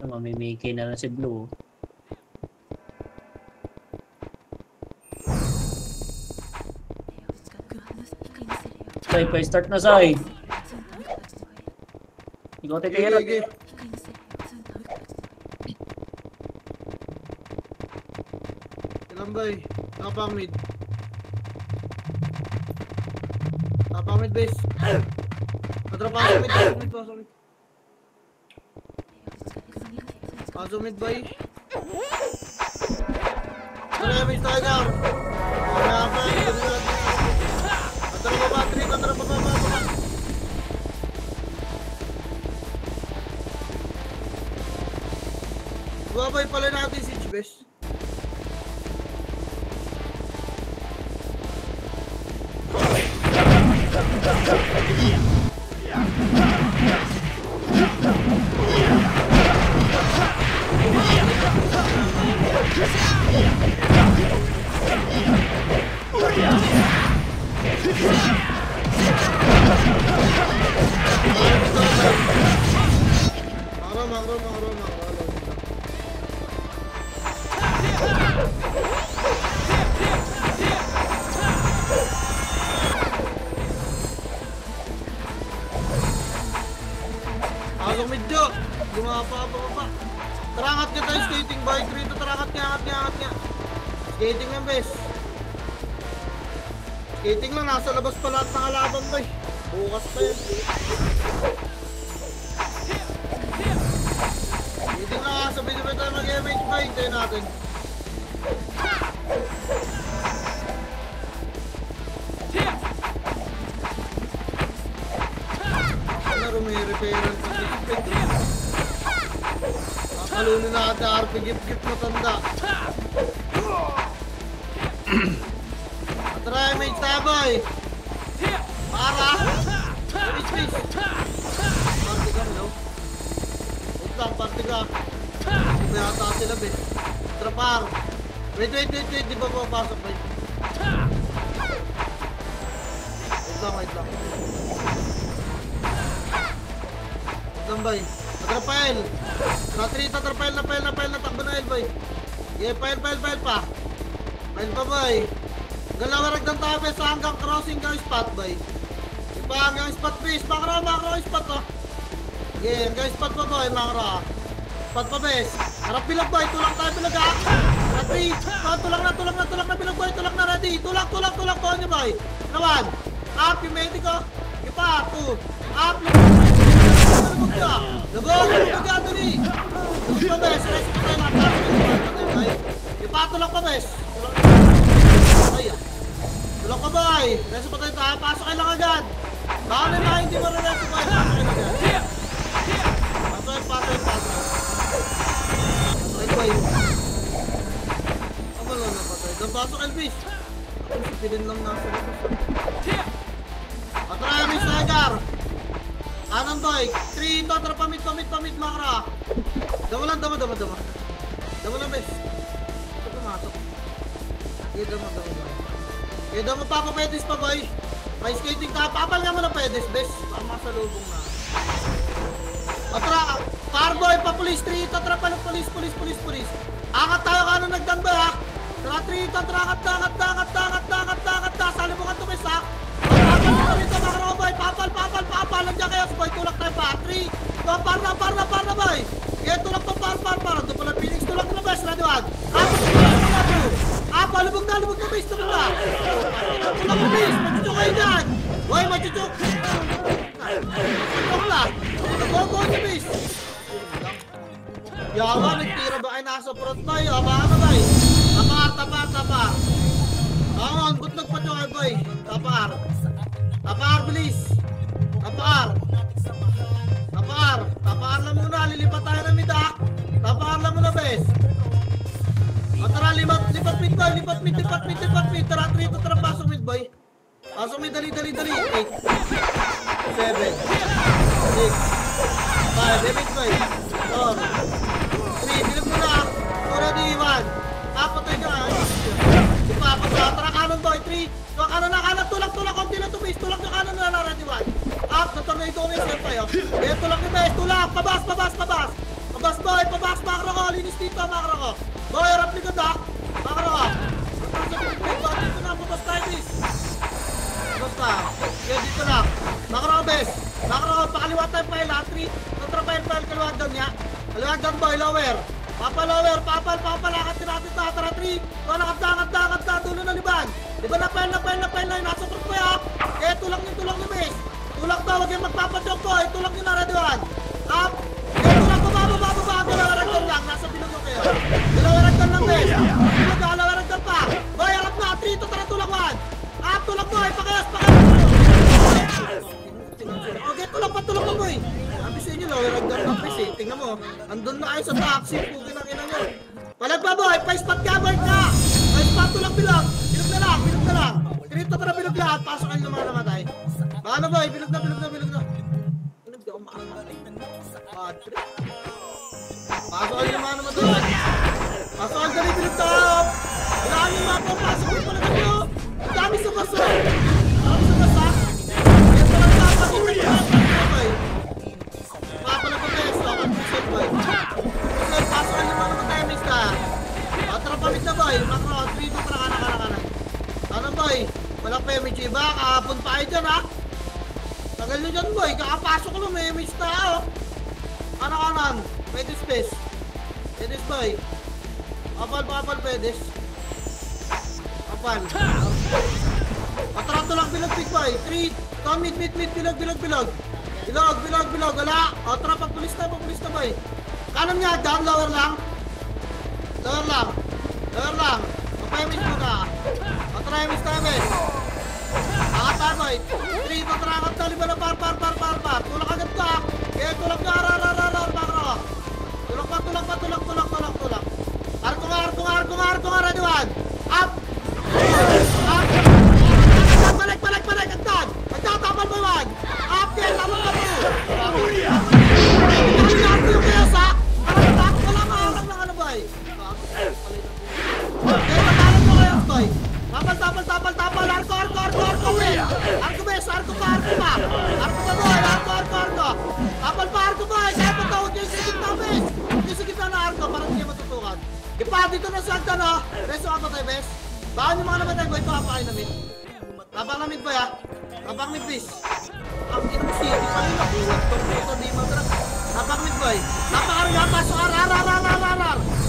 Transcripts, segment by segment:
Mamimiki na lang si Blue. Sai, pa-start na, Sai. Ikaw tayo kaya Sige. Ilan ba eh? Napamid. Napamid base. Patrapasok mid. Pasok mid ba eh? Tara mid tayo. Tara baba. Babay pala natin si Chibes. Makro. Agong medyo. Gumapa. Tarangat ka tayo skating bike rito. Tarangat nga. Skating lang bes. Skating lang. Nasa labas pa lahat ng alaban ba eh. Bukas pa yun. Skating lang. Sabay-sabay tayo mag-MH ba. Hintayin natin. May referral sa Gipit. Kakalunin natin RP Gip matanda. Try may tabay. Para. Space. Party ka no? Party ka. Hindi yata sila be. Trapar. Wait. Di ba papasok ba? Wait lang. Bay. Atrapail. Natrita trapail na takbo na bay. Yeah, pail pa. Pail pa bay. Galawarag ng tabi sa hanggang crossing ng spot bay. Ipa hanggang spot base. Makro spot oh. Yeah, hanggang spot pa bay, makro. Spot pa base. Harap bilag bay, tulak tayo bilag ha. Natri. Tulak na bilag bay, tulak na ready. Tulak po niya bay. Naman. Up yung medico. Ipa, 2. Up yung Nagagano ni! Tulak pa bes! Ipatulak pa bes! Tulak pa bay! Reso pa tayo tayo! Pasok kayo lang agad! Baka na mga hindi mo reso pa! Pasok kayo lang agad! Pasok! Bay! Ano lang na patay? Doon pasok Elvis! Ako si Pilin lang nasa labas. Atraya may Sagar! Anong boy? 3 ito, tara pamit makra. Dama lang bes. Ito pumasok. Dama. Dama pa pedis pa boy. May skating ka, papal nga mo na pedis bes. Para masalubong na. Atra, car boy pa police 3 ito, tara pa ng police. Angat tayo ka na nagdamba ha. Tara 3 ito, tara angat. Salubungan to bes ha. Papal nandiyan kayo boy, tulak tayo pa 3, parna boy. Yeah, tulak pa par. Doon pala Phoenix, tulak na bes, radiwag. Lubog na bes, tulak na bes, machuchok kayo dyan. Boy, machuchok. Tulak na, go niya bes. Yawa, nagtira ba kayo nasa front boy, abangan na boy. Tapar. Angon, but nagpatyo kayo boy, tapar, bilis. Tapar lang muna, lilipat tayo ng midak. Tapar lang muna bes. Tara, lipat mid boy, tara 3 to, tara pasok mid boy. Pasok mid, dali 8 7 6 5, mid boy 4 3, bilang muna. Ready 1. Apatay nyo tara kanon boy, 3. Kanan, tulak, konti na to base. Tulak nyo kanan na ready 1. Up, natornado ko yung sir tayo. Tulak ni base, tulak, pabas. Pabas boy, pabas makro ko, linis dito makro ko. Boy, harap likod ha. Makro ko. Dito na, pabas tayo please. Pabas na. Kaya dito na. Makro ko bes. Makro ko, pakaliwa tayo file ha. 3, kontra file, kaliwag down niya. Kaliwag down boy, lower. Papa lower, papal, lakat natin ta. Tara 3. Nakapda, dulo na liban. Diba na file na, nasa truck ko ya. Kaya tulak niyo bes. Tulak daw, huwag yung magpapadok boy. Tulak niyo na, ready one. Up. Kaya tulak ko, baba. Dalawaragdan lang, nasa bilog ko kayo. Dalawaragdan lang bes. Dalawaragdan pa. Boy, harap na, 3, tara tulak 1. Up, tulak boy, pakayas. Okay, tulak pa boy. Sabi sa inyo, lawaragdan lang bes eh. Tingnan mo, andun na kayo sa taxi. Pukin ang ina nyo. Palag pa boy, pa-spot ka boy ka. Pa-spot tulak bilang. Bilog na lang. Kripto para bilog lahat, pasok kayo ng mga namatay. Paano boy, bilog na. Bilog di ako makamatay. Padre. Pasok kayo ng mga namatay. Pasok kayo dali, bilog na. Kailangan yung mga pasok kayo pala kayo. Ang dami sa basa. Kaya palang papakita boy. Papala pa kayo, stop. Pasok kayo ng mga namatay, mista. Tara pamit na boy, makro, 3 to tara kanan. Ano boy? Walang PMG ba? Kahapon pa kayo dyan ha? Tagal nyo dyan boy, kakapasok ko lang may image na oh. Kanan. Pedis bes. Pedis boy. Kapal pedis. Kapal. Patrato lang bilog big boy. 3. Come mid bilog. Bilog. Wala. O tara pagpulis na boy. Kanan nga down, lower lang. Papayamit muna. Patrayamit tayo bes. Akata boy. 3, patrangat na. Liba na par. Tulak agad ka. Kaya tulak na. Rar. Makro. Tulak. Arko nga. Ready one. Up. Balik. Agtad. Agtatapal mo one. Up. Kaya tapal ka po. Agtad yung kaya sa. Arang lang ano boy. Kaya patalan mo kayo boy. Tapal. Arko bes. Arko pa boy. Arko. Tapal pa arko boy. Kaya patawag yung sigit bes. Yung sigit na arko para hindi matutukan. Ipa dito na sa agta no. Reso ka patay bes. Baan yung mga namatay boy. Pakapakain na mid. Tapang na mid boy ha. Tapang mid bis. Ang inusi. Di pa rin nakulat. Ito di madrag. Tapang mid boy. Tapang arga. Pasok ar.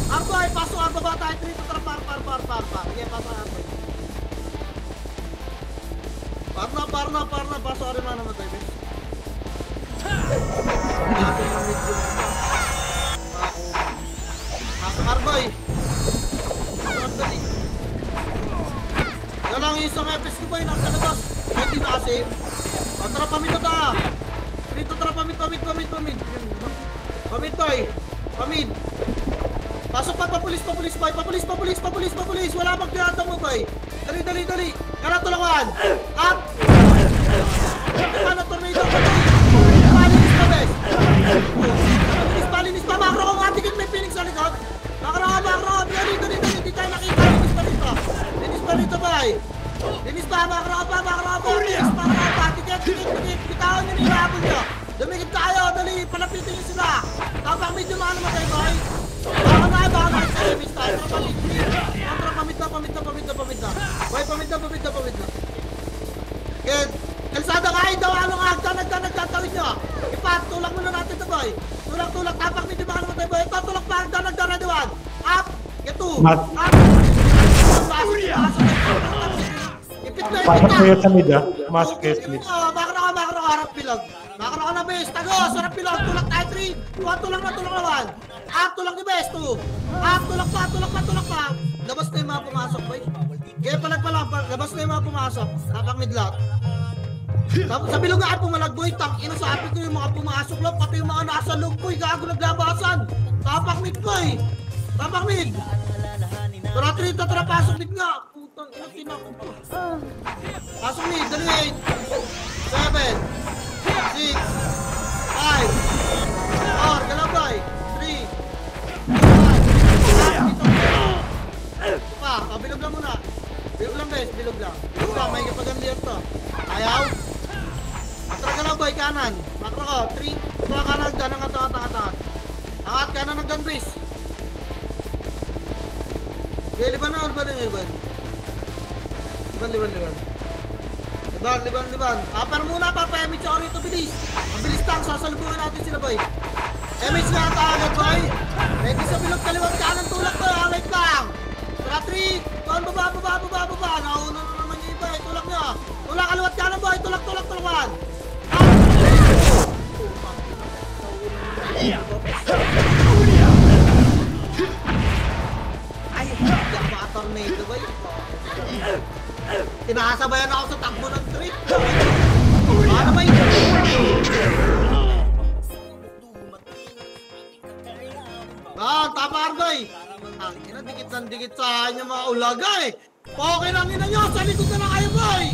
Arko ay pasok ar. Baba tayo. 3 to tara par. Okay, pasok ar boy. Parna. Pasok ar yung mga namatay bes. Pasok ar boy. Yan lang yung isang FS ko boy. Nasa labas. Hindi na kasi. Tara pamit na ta. Dito tara pamit. Pamit boy. Pasok pa papulis boy. Papulis. Wala magdiyata mo boy. Dali. Kara tulangan. Up. Paano tornado ka boy? Palinis pa bes. Palinis pa. Makro ko nga. Tigit may Phoenix sa likod. Makro. Dali. Di tayo nakita. Linis pa rito boy. Linis pa. Makro pa. Tigit. Bitawan nyo nilabon nyo. Dumikit tayo. Dali. Palapitin nyo sila. Tapang medyo mga namatay boy. Baka na. Miss tayo. Pamit na. Boy, pamit na. Kaya, kalsada kayo daw. Anong nagtatawid nyo. Tulak muna natin ito boy. Tulak. Tapang medyo mga namatay boy. Ito, tulak pa. Nagdaraduan. Up. Ito. Up. Pasok kayo sa mid ha. Pumasok kayo sa mid. Makro harap bilog. Makro ka na bes. Tagos. Harap bilog. Tulak tayo 3. Tulak na 1. Up. Tulak ni bes 2. Up. Tulak pa. Labas na yung mga pumasok boy. Kaya palag pa lang. Labas na yung mga pumasok. Tapang midlock. Sa bilog nga pumalag boy. Tangina sa api ko yung mga pumasok lang. Pati yung mga nasa loob boy. Gago naglabasan. Tapang mid boy. Tara 3. Tara pasok mid nga. Putang ina kinako po. Pasok mid. Dali 8 7 6 5 4 galabay 3 2 1 bilog lang muna. Bilog lang bes. May kapagandiyar to. Ayaw. Atara galabay kanan. Makro ko 3. Tara kanan. Danang ato. Angat ka na ng gun base. Okay, liban na, liban. Liban. Pero muna pa, pa-MH ako rito, bilis. Ang bilis lang, sasalubungin natin sila, boy. MH na ata agad, boy. Ready sa bilog, kaliwat kanan, tulak, boy. Wait lang. Tara, 3. Tuan, baba. Nauna na naman yung iba, eh. Tulak nyo. Tulak, kaliwat kanan, boy. Tulak. Ay, yak mga tornado, boy. Tinasabayan ako sa takbo ng trip. Paano ba yun? Tama, Argoy. Dikit ng dikit sa inyo mga ulaga eh. Okay lang ina nyo, sa likod na lang kayo, boy.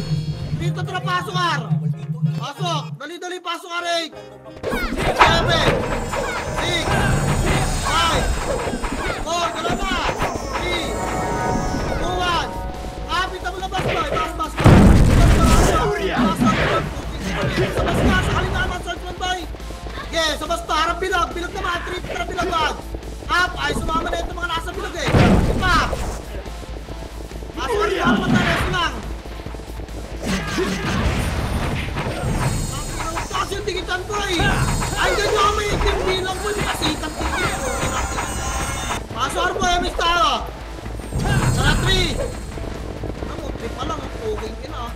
Dito tara, pasok, Ar. Pasok, dali, pasok, Ar. 8, 7, 6, 5, 4, gala na. 3, 2, 1. Kapit na mo labas, boy. Bas. Sabas ka, sa kalinaman, Swordsman, boy. Okay, sabas pa, harap bilog naman. 3, tara, bilog, bag. Up! Ay, sumama na ito mga nasa bilog eh. Ipa! Pasok ka naman tayo, lang. Ang taas yung dikitan ko eh. Ay, ganyan may itim bilang mo. Kasitan tingin. Pasok po, emis tayo. Tara, 3. Ano, 3 pa lang. Poking ina.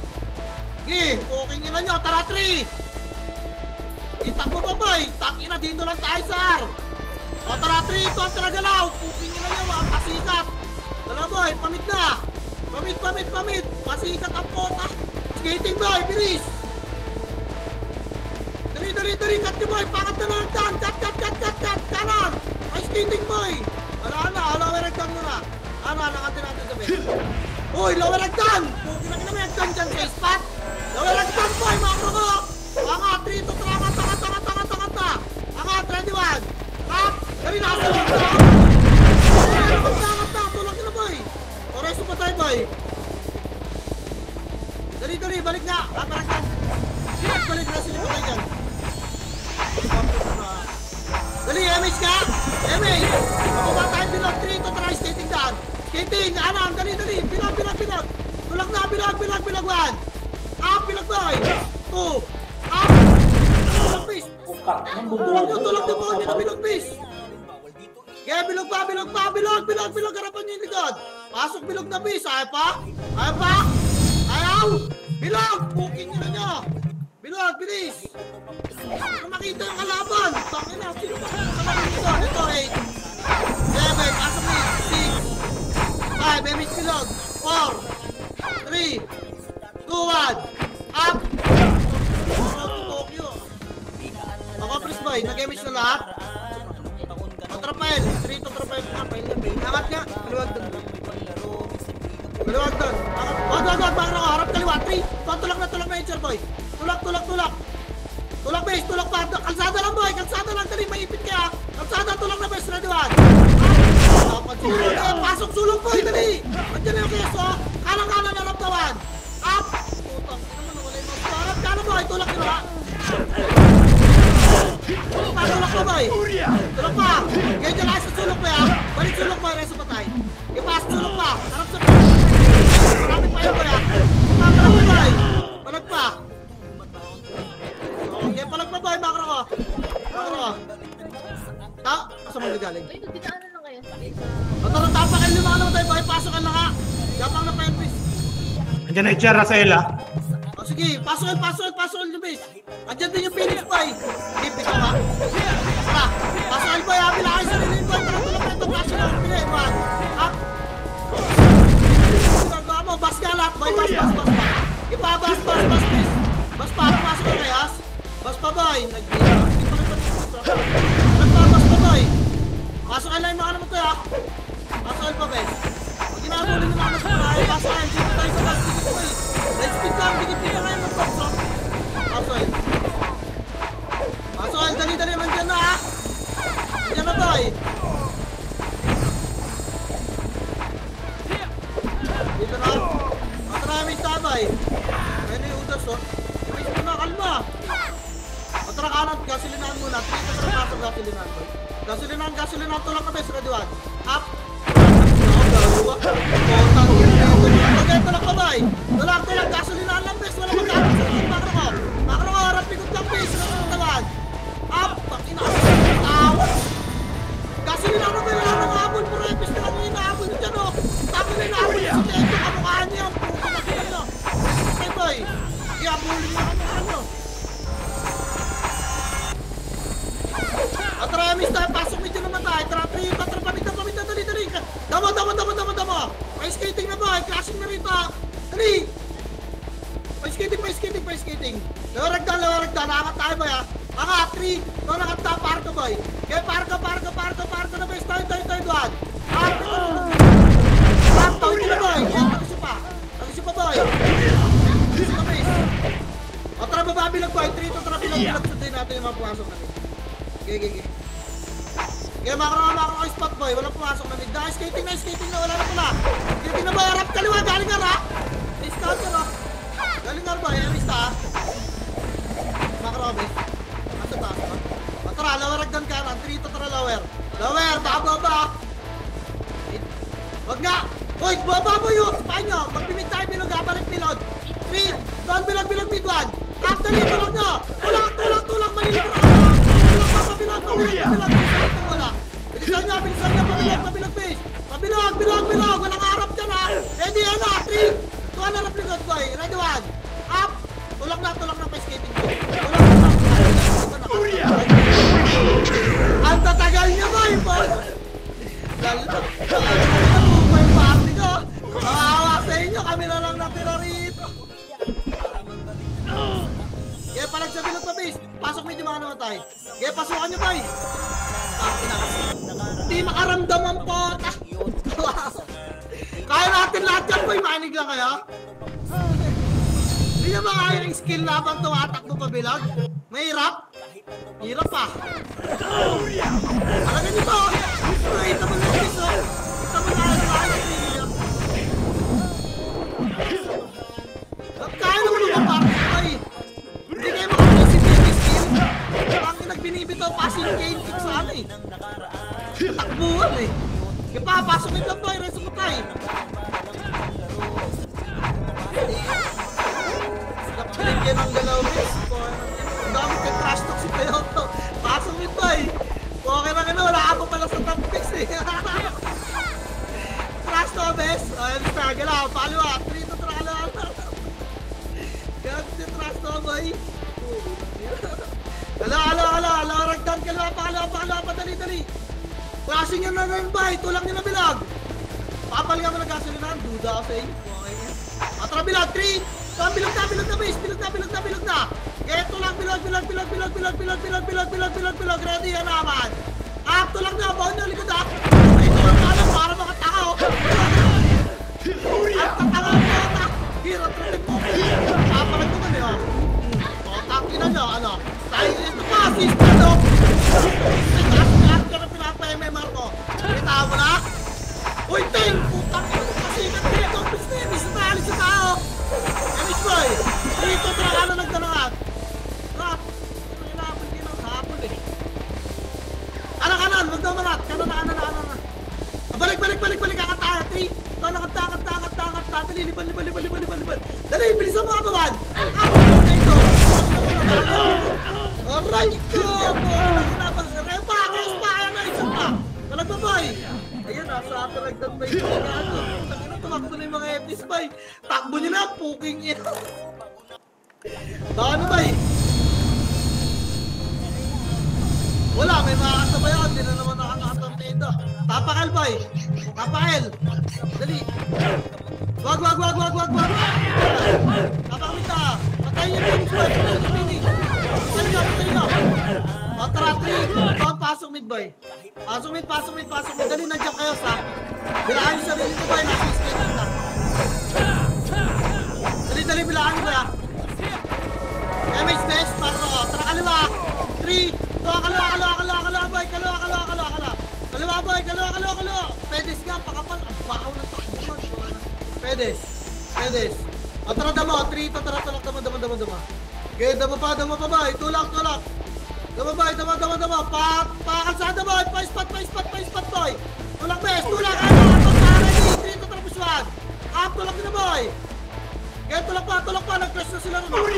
Sige, poking ina nyo. Tara, 3. Itak mo pa ba eh. Takina, dito lang tayo, sir. O tara, 3, ito ang galaw. Puking nyo na nyo, mga pasikat. Dala, boy, pamit na. Pamit. Pasikat ang pota. Skating, boy, bilis. Dali, cut nyo, boy. Pangat na lang dyan. Cut. Kanan. Ay, skating, boy. Lower agdan mo na. Nangatin natin sabi. Uy, lower agdan. Puking na kinamin agdan dyan sa spot. Lower agdan, boy, makro ko. Angat, 3, ito, angat. Angat, ready, 1. Up! Dali na! Tulak nila, boy! Oreso pa tayo, boy! Dali! Balik na! Kaparaktan! Balik na sila pa kayo dyan! Dali! MH ka! MH! Mababa tayo bilog! 3! Ito try! Skating down! Skating! Anam! Dali! Bilog! Tulak na! Bilog! 1! Up! Bilog, boy! 2! Up! Tulak, please! Tulak na po! Bilog, please! Kaya bilog pa! Harapan nyo yung likod! Pasok bilog na, please! Ayaw pa? Ayaw! Bilog! Puking nyo na nyo! Bilog! Bilis! Para makita yung kalaban! Tangin na! Sino ba? Ito, 8 7 pasok me! 6 5 emit bilog! 4 3 2 1 up! Ako, Chris Boy, nag-image na lahat. Trapael, 3 to Trapael. Angat nga, kaliwag doon. Wag, baka harap kaliwa, 3. Tulak na, Nature Boy. Tulak base, tulak pa. Kalsada lang, boy, dali, maipit kaya. Kalsada, tulak na base, ready, 1. Pasok sulong, boy, dali. Andiyan na yung keso, kalang-kalang na laptawan. Up! Putang, wala yung harap, kalang, boy, tulak nila. Tulak pa, boy. Tulak pa. Ngayon dyan lang sa sulok, boy, ha. Balik sulok, boy, reso patay. Ipas, sulok pa. Harap sa marami pa yun, boy, ha. Palag pa, boy. Palag pa. Okay, palag pa, boy, makro ko. Asa mga galing? Ay, nagdidaanan lang kayo. Tara, tapakin lima naman tayo, boy. Pasokan lang, ha. Gapang na pa yun, please. Andiyan na i-chair, Rafaela. O sige, pasokan nyo, please. Andiyan din yung Phoenix, boy. Keep ito, ha. Tara, pasokan, boy, ha. Bilakay sa rin, boy. Tara, tulak na ito. Pasokan, pili, man. Up. Gagawa mo, bas ka lahat, boy. Bas. Ipabas, please. Bas pa, pasok ka kay As. Bas pa, boy. Bas pa, boy. Pasok ka lang yung mga naman to, ha. Pasok pa, boy. Pag ginagawa din yung mga naman to, pasok ka. Dito tayo sa bas. Dito, boy. Let's speed lang. Dikit na ngayon mag-pasok. Pasok, dali, mandyan na, ha. Mandyan na, boy. Dito na. Matramis na, boy. Ayun yung udas, oh. Imis mo na, kalma. Matra kanan, gasolinahan muna. 3 na pasok gasolinahan, boy. Gasolinahan, tulak ka bes, ready one. Up. Okay, tulak ka bay. Tulak, gasolinahan lang bes, wala magkakot sa mga makro ko. Makro ko, harap likod lang bes, gasolinahan. Up, pakinakas. Gasolinahan na ba yung lang habol, pero epis na kami inahabol nyo dyan o. Tapos na inahabol nyo sa teto, kamukhaan niyo. Okay boy, ihabulin nyo kamukhaan nyo. Atramis tayo, pasok medyo naman tayo. Tara, paminta, dali. Damo. May skating na ba? Crashing na rito. Dali. May skating. Lawaragdan. Angat tayo ba ya? Angat, 3. Angat tayo, parko boy. Okay, parko na ba? Tayo, duwan. Tawid na boy. Tagisi pa boy. Tagisi pa base. O tara, bababilag boy. 3 to tara, bilag. Sunday natin yung mga pumasok natin. Okay. Kaya makro spot boy, walang pumasok na mid. Skating na, wala na pala. Skating na boy, harap kaliwa, galing nga ra. Scout ka no. Galing nga boy, arista. Makro boy. Asa taas ba? Tara, lawaragdan ka na. 3 to tara, lower. Baba. Wag nga. Hoy, baba mo yun. Paano? Magpimit tayo bilog, balik bilog. 3, doon bilog mid 1. After nito lang nyo. Tulak, malilig na. Pabilag. Bilisan nyo, pabilag base. Pabilag. Walang harap dyan ha. Ready, 3. Tuwan harap likod boy. Ready, 1. Up. Tulak na pa skating boy. Ang tatagal nyo boy. May party ko. Makawa sa inyo, kami na lang natira rito. Kaya palag sa bilog pa base. Pasok medyo mga namatay. Kaya pasukan nyo boy. Hindi makaramdam ang pota. Kaya natin lahat yan boy. Makinig lang kaya. Hindi na makaya ng skill labang tumatakbo pa bilag. Mahirap. Hirap pa. Alaga nyo to. Ito mo lang piso. Ito mo lang kaya naman naman parang boy. Hindi kayo makapasip yung skill. Parang nagbinibitaw passing game kick sa ano eh. Takbuhan eh. Kaya pa, pasok yung lang boy. Reso mo tayo. Sinapilin ng galaw guys. Ang dami kang trash talk si Toyota. Pasok yung boy. Okay lang ano, wala ka pa pala sa top picks eh. Trash talk bes. Ayun sa galaw. Paliwa. 3 to trala. Kaya si trash talk boy. Ala, ragdan ka lang, pakalawa, dali. Crashing yun na rin ba, tulang nyo na bilag. Papal nga mo na gasolinahan, duda ako sa inyo. Okay yan. Atara bilag, 3. Bilag na base, bilag na. Kaya tulang bilag. Ready yan naman. Tulang na, baon nyo, likod ha. Ay, tulang na lang, para makataka o. At tataka ang bata. Hirap rin mo. Papalag naman eh, takinan nyo, ano. Ito pa, assistant o. Lahat ka na pinapa-MMR ko. Kita mo na? Uy, Ting! Putang ina mo kasi dito. Bis na alis sa tao. Yamis boy. Dito, tira ka nagdanahan. Rat. Kailangan din ang hapon eh. Kanan. Huwag daw marat. Kanan. Balik. Angat tayo. 3. Angat. Dali, liban. Dali, bilisan mo kabawan. Ito. Aray ko! Repa na isa pa! Talaga boy! Ayan nasa talagdag ba yung mga ano? Tangina, tumakbo na yung mga FTs boy! Takbo nyo na! Puking ina! Paano boy? Wala, may makakasabay ako. Hindi na naman nakakatang tenda. Tapakal boy! Tapakal! Dali! Wag! Tapakamita! Patayin nyo yung boy! Patayin nyo! Tara, 3. Pasok mid boy. Pasok mid. Dali, nandiyan kayo sa. Bilaan yung sarili ko boy. Nasa skating na. Dali, bilaan nyo ba? MH best. Tara, kaliwa. 3. Kaliwa boy. Kaliwa. Pedes nga, pakapal. Ang bakaw ng takbo. Pedes. Tara, damo. 3. Tara, damo. Okay, damo pa boy. Tulak. Dama boy, dama. Pakalsada boy, pa-spot boy. Tulak bes, tulak. Ano, Trito tapos 1. Tulak na boy. Kaya tulak pa. Nag-crash na sila naman.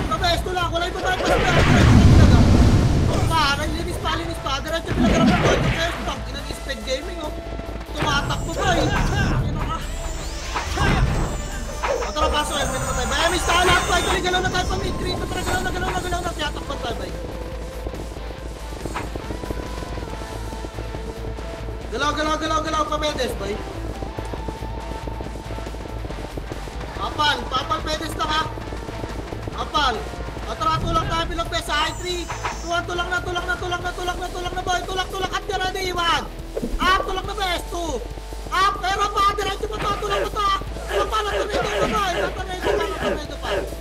Bes, tulak. Wala yung babae pa. Linis pa. Diretso pinagarap na boy. Kaya stop, speed gaming oh. Tumatakbo boy. Ano ka? Tara, paso eh. May namatay. Bay, may style out boy. Galaw na tayo pa mid. Trito, tara, galaw na. Tiyatakpan tayo boy. Galaw pa Medes, boy. Papal, Medes na ka. Papal. Tara, tulak tayo bilog bes sa high 3. Tulak na, boy. Tulak at gana na iwan. Tulak na bes, 2. Pero pa, diretso mo to, tulak mo to. Tulak pa, natanay pa.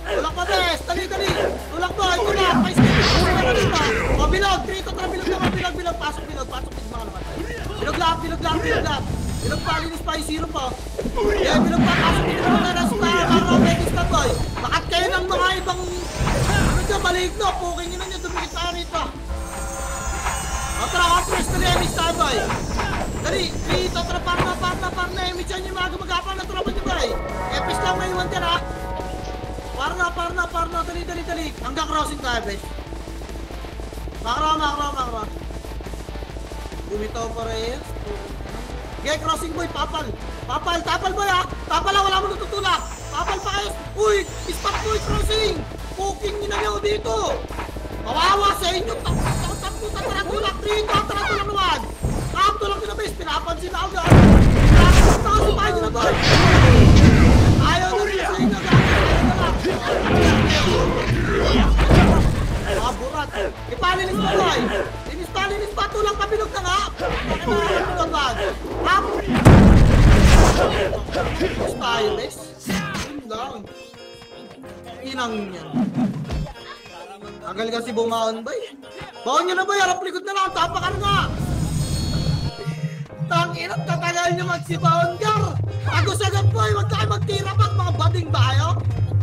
Tulak pa bes, dali. Tulak boy, tulak. May skip. O, bilog, Trito, tara, bilog. Pasok bilog, mga namatay. Bilog lang. Bilog pa, linis pa, 0 pa. Yeah, bilog pa, pasok dito naman na sa Medes na boy. Bakat kayo ng mga ibang maligno, puking nyo na nyo, dumikit tayo rito. Tara, press na Lemix tayo boy. Dali, Trito, tara, parna, Lemix yan yung mga gumagapang na tropa nyo boy. Epis lang may iwan dyan ha. Parna, dali. Hanggang crossing tayo bes. Makro. Bumitaw pa rin. Okay, crossing boy, papal boy ha. Papal ha, wala mo natutulak. Papal pa kayo. Uy, spot boy, crossing. Puking nyo na nyo dito. Kawawa sa inyo. Tara, tulak Trito. Tara, tulak naman. Tulak nyo na bes. Pinapansin na ako dyan. Nakasupahin nyo na boy. Ayaw nyo rin sa inyo. Burat. Ipalinis mo boy. Linis pa. Tulak pa, bilog na nga. Mas tayo bes. Yun lang. Inang yan. Tagal kasi bumaon boy. Baon nyo na boy. Harap likod na lang. Tapakan nga. Tanginat, tatagal nyo magsibaon gar. Agos-agad boy. Huwag tayo magtira pa. Mga bading ba kayo?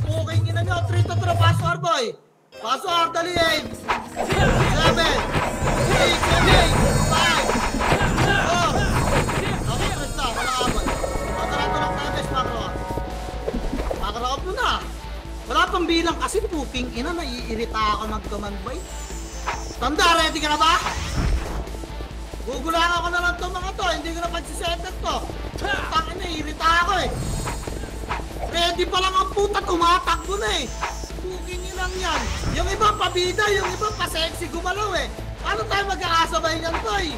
Okay nyo na nyo. Trito, paswar boy. Paswar, dali 8 7 8 5 4 Tres na, wala abot. Tulak tayo guys, Makro up na. Wala pang bilang kasi puking ina, naiirita ako nagkamanbay. Tanda, ready ka na ba? Gugulangan ko na lang itong mga to, hindi ko na pagsisetet to. Tangin na, irita ako eh. Ready pa lang ang puta, tumatakbo na eh. Puking inang yan. Yung iba pabida, yung iba pa-sexy gumalaw eh. Paano tayo magkakasabay niyan boy?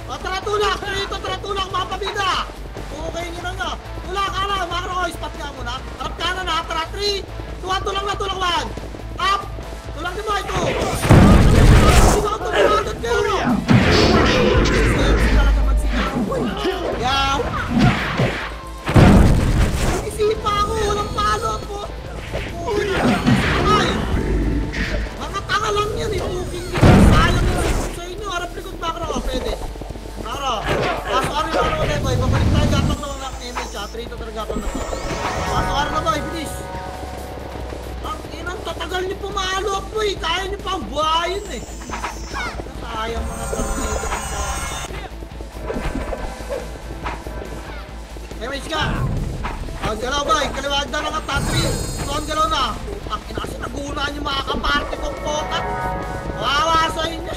Tara tulak, Trito, mga pabida. Puking inang nga. Tulak ka na, makro ko, spot nga muna. Harap ka na, tara 3 tulak na, 1 up. Tulak din mo ito. Tumatot kayo. Talaga magsigaw boy. Yaw. Isipa ako, walang palo po. Ay! Mga tanga lang yan eh, puking dito. Sayang yun sa inyo, harap likod makro ka, pwede. Makro. Pasok na boy, babalik tayo gapang na mga image ha, Trito talaga gapang na to. Pasok na boy, bilis. Ang inang tatagal niyo pumalo boy, kaya niyo pang buhayin eh. Sayang mga Trito. Image ka! Galaw boy, kaliwag na lang ang tatri. Tuan galaw na. Ang kinasi nagunan yung mga kaparte kong potat. Wawa sa inyo.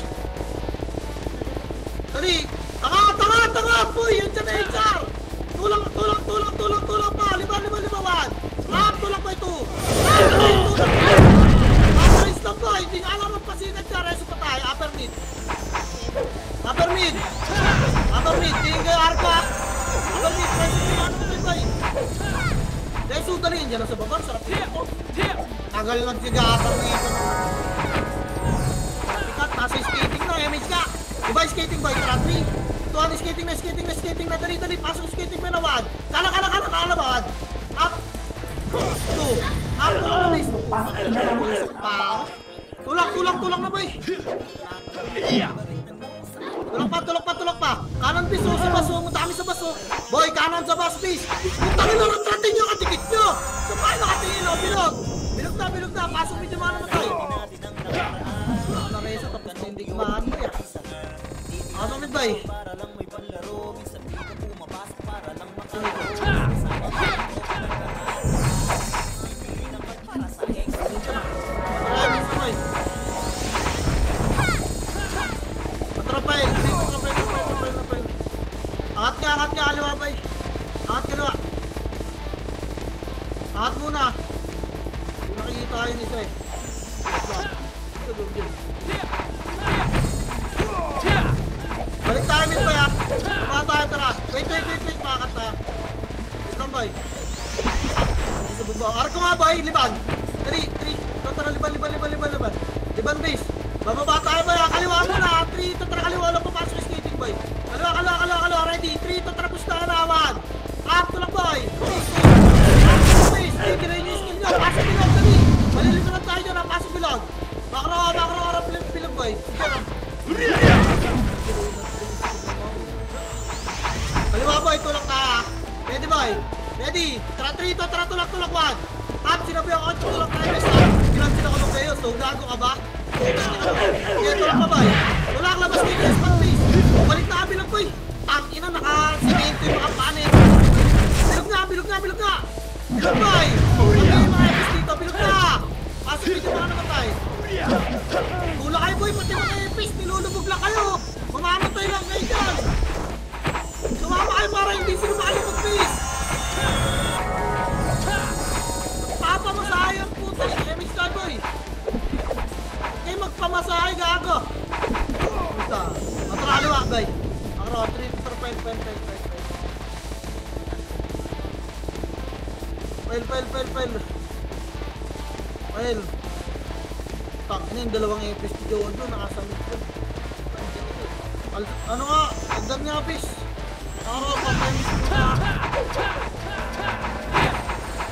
Dali. Tanga boy. Yan dyan na HR. Tulak pa. Lima. Tulak pa ito. Tulak. Mapalis lang boy. Hindi nga alam ang pasigat ka. Reso pa tayo. Upper mid. Tingin kayo arpa. Upper mid. Reso pa tayo boy. Reso dali. Yan dyan sa baba. Sarap dito. Tagal nagsigasang dito. Ikat. Nasa skating na. MH ka. Diba skating boy? Tara 3. Tuhan skating na. Dali. Pasok skating mo na 1. Kala ba? Up. 2. Up. Tulak na boy. Tulak pa. Kanan piso sa baso. Dami sa baso. Boy, kanan sa bas please. Putangin na retratin nyo. Katikit nyo. Sabay nakatingin o. Bilog na. Pasok medyo mga namatay. Reso. boy. Matrapail. Angat nga, kaliwa boy. Angat kaliwa. Angat muna. Hindi nakikita kayo nito eh. Balik tayo nito boy ha. Baka tayo tara. Wait. Makakat tayo. Wait lang boy. Arko nga boy, liban. 3. Tara, liban. Liban base. Bababa tayo boy ha. Kaliwa muna. 3. Tara, kaliwa lang papasok yung skating boy. Kaliwa. Ready. 3. Tara, push na naman. Up to lang boy. 3. Base. Tigil na yung skill nyo. Pasok bilog dali. Malilito lang tayo dyan ha. Pasok bilog. Makro. Bilog boy. Sige na. Kaliwa boy, tulak ka ha. Ready boy. Ready. Tara 3. Tara, tulak 1. Up, sinabi ako, tulak tayo best ha. Bilang sinakulong kayo. So, gago ka ba? Sige, tulak pa boy. Tulak, labas kayo. Respawn please. Balik na bilog boy. Ang ina, naka-cemento yung mga panin. Bilog na. Bilog boy. Ang yung mga epis dito, bilog na. Pasok dito mga namatay. Tulak kayo boy, pati mga epis. Nilulubog lang kayo. Mamamatay lang kayo dyan. Sumama kayo para hindi sila makalipot please. Papamasahe ang puta ni MX boy. Okay, magpamasahe gago. Puta. Matraliwa guys. Ang rotary, pen. Well. Tangin yung dalawang epis doon nakasamit ko. Ano nga? Agdan nga fish. Patay na.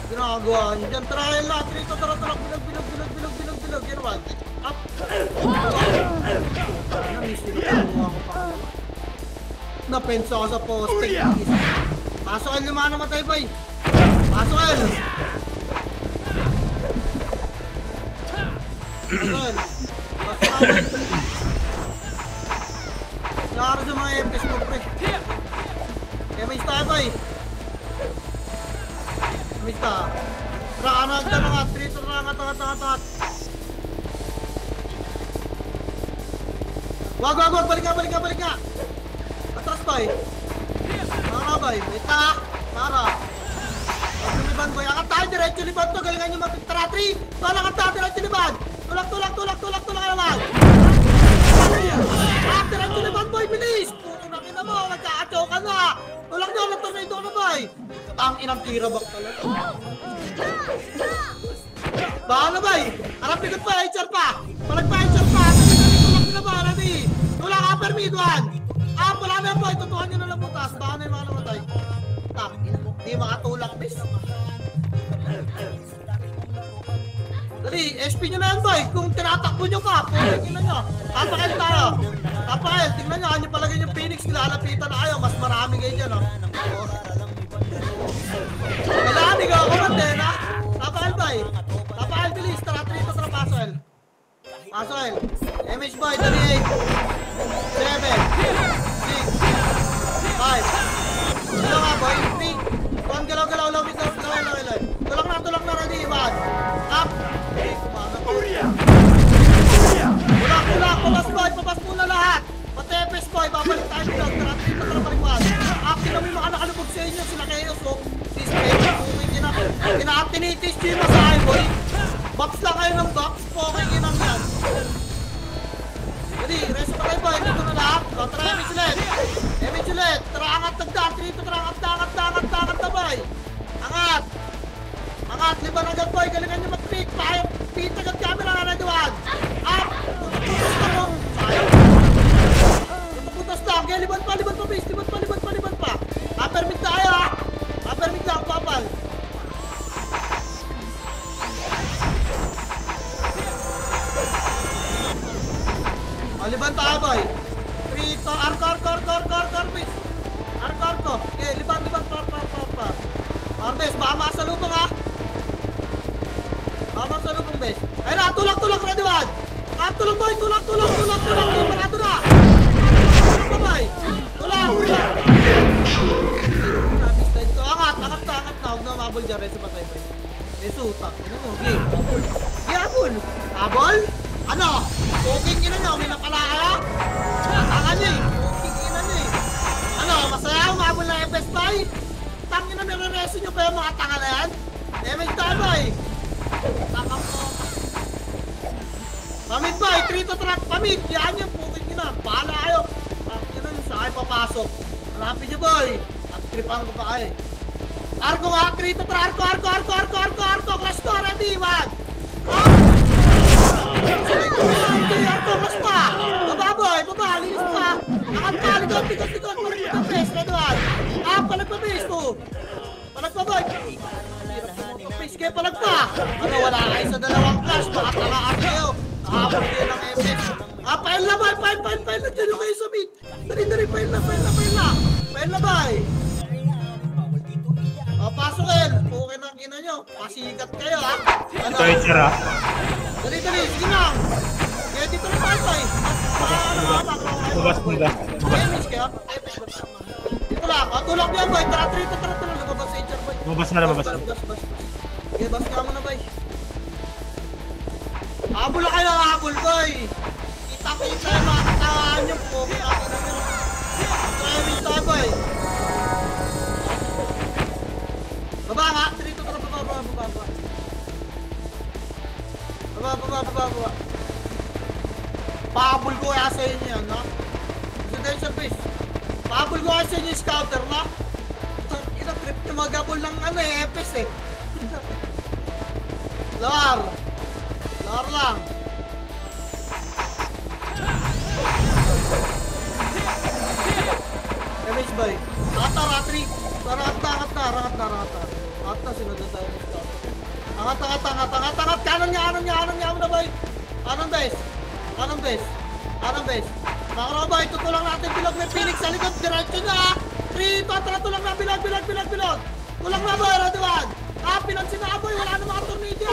Ginagawa nyo dyan. Trial na. Trito. Tara. Bilog. Yan one. Up. Namisilo ako pa. Napenso ako sa poste. Pasok kayo lima namatay boy. Pasok kayo. Laro sa mga epis mo pre. Kaya may style boy. May style. Rakanag na mga trito na angat. Wag. Balik ka. Atras boy. Tara boy. Wait na. Tara. Liban boy. Angat tayo diretso liban to. Galingan nyo mag-tara 3. Angat tayo diretso liban. Tulak naman. Diretso liban boy. Bilis. Putong nakina mo. Magkakachow ka na. Tulak nyo. Tornado na boy. Ang inang tira bak talaga. Bahala boy. Harap likod pa. HR pa. Tulak na ba? Ready. Tulak upper mid 1. Wala na boy. Tutuhan nyo na lang butas. Baka na yung mga namatay. Hindi makatulak bis. Dali, SP nyo na yan boy. Kung tinatakbo nyo ka, tingnan nyo. Tapakail tayo. Tingnan nyo. Ano palagay yung Phoenix, nilalapitan na kayo. Mas marami kayo dyan oh. Kailangan di ka ako din ha. Tapakail boy. Tapakail bilis. Tara, Pasol. MH boy, 38. 7. 6. 5. Ito nga boy, 3. Tuan galaw, lawit. Tulak na, ready, Ivan. Up. Tulak, papas muna lahat. Matepes boy, babalik tayo dito. Tara balikwad. Actually kami mga nakalubog sa inyo, sila kayo. So, kina-actinitis nyo yung masahe boy. Box lang kayo ng box, okay kinang yan. Ready, resto pa kayo boy, dito na lahat. Tara, Emich ulit. Tara, angat dito, angat na boy. Angat, liban agad boy, galingan nyo mag-pick. Pick agad camera na nagawan. Up, putas lang, kaya liban pa, base. Liban pa. Upper mid tayo ha. Upper mid lang, papal. Liban tayo boy. 3 to arko base. Arko. Okay, liban pa. Arbes, baka masalubong ha. Base. Ayun na, tulak ready one. Tulak boy, tulak. Parado na. babay. Tulang. Angat na. Huwag na mabol dyan. Reso patay ba? Reso, tak. Ano mo? Game. Gabol. Habol? Ano? Poking ina nyo. May napala kayo? Tanga nyo eh. Poking ina nyo eh. Ano? Masaya umabol ng FS5? Tangin na nire-reso nyo pa yung mga tanga na yan? Damage tayo eh. Tanga mo. Pamit ba? Trito track. Pamit. Yan yung poking ina. Bahala kayo. Tangin na nyo. Saan kayo papasok? Malapit nyo boy. At tripan ko pa kayo. Arko nga, Krito tra, Arko, clash to, ready, wag! Arko, clash pa! Baba boy, linis pa! Akad pa, likod, palagpapis, ready, wag! Palagpapis, to! Palagpaboy! Palagpapis, kayo palagpa! Ano, wala kayo sa dalawang clash, makatalaan kayo! Nakapag kayo ng MS! Pail na boy, pail na dyan yung kayo sa mid! Dali, pail na boy! Pasukin! Okay ng ina nyo. Pasikat kayo ha. Ano? Ito HR ah. Dali. Sige lang. Kaya dito na tayo eh. Mabas. Miss kayo? Dito lang. Tulak niya boy. Tara. Lumabas sa HR boy. Mabas na. Bas. Okay, bas ka mo na boy. Habol na kayo ng habol boy. Kita yung mga katawan nyo. Okay, akin na nyo. Kaya miss tayo boy. Baba nga! Dito tara, baba. Baba. Pahabol ko kaya sa inyo yan, no? Residential base. Pahabol ko kaya sa inyo yung scouter, no? Ito, trip na mag-habol ng FS eh. Lor lang. MS boy. Ratri. Rangat na, sinunod tayo ng scouter. Angat. Kanan niya na boy. Anong base? Nakara boy, tutulang natin bilog may Phoenix sa likod. Diretso na. 3, 4, tulang na bilog. Tulang na boy, Radiwan. Pinansin na boy, wala na mga tornado.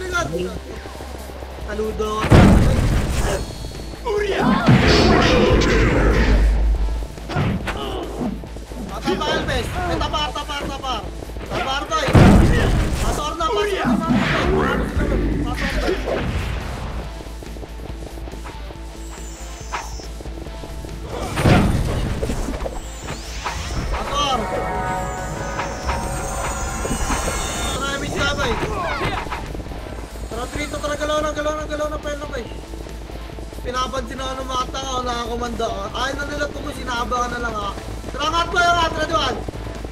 Garap. Saludo. Tapa Alves. Tapar. Tapar boy. Pasor na. Galaw na pa yun. Pinapansin na ng mga tanga o nakakomanda ka. Ayaw na nila tumo, sinabahan na lang ha. Terangat mo yung atra doon.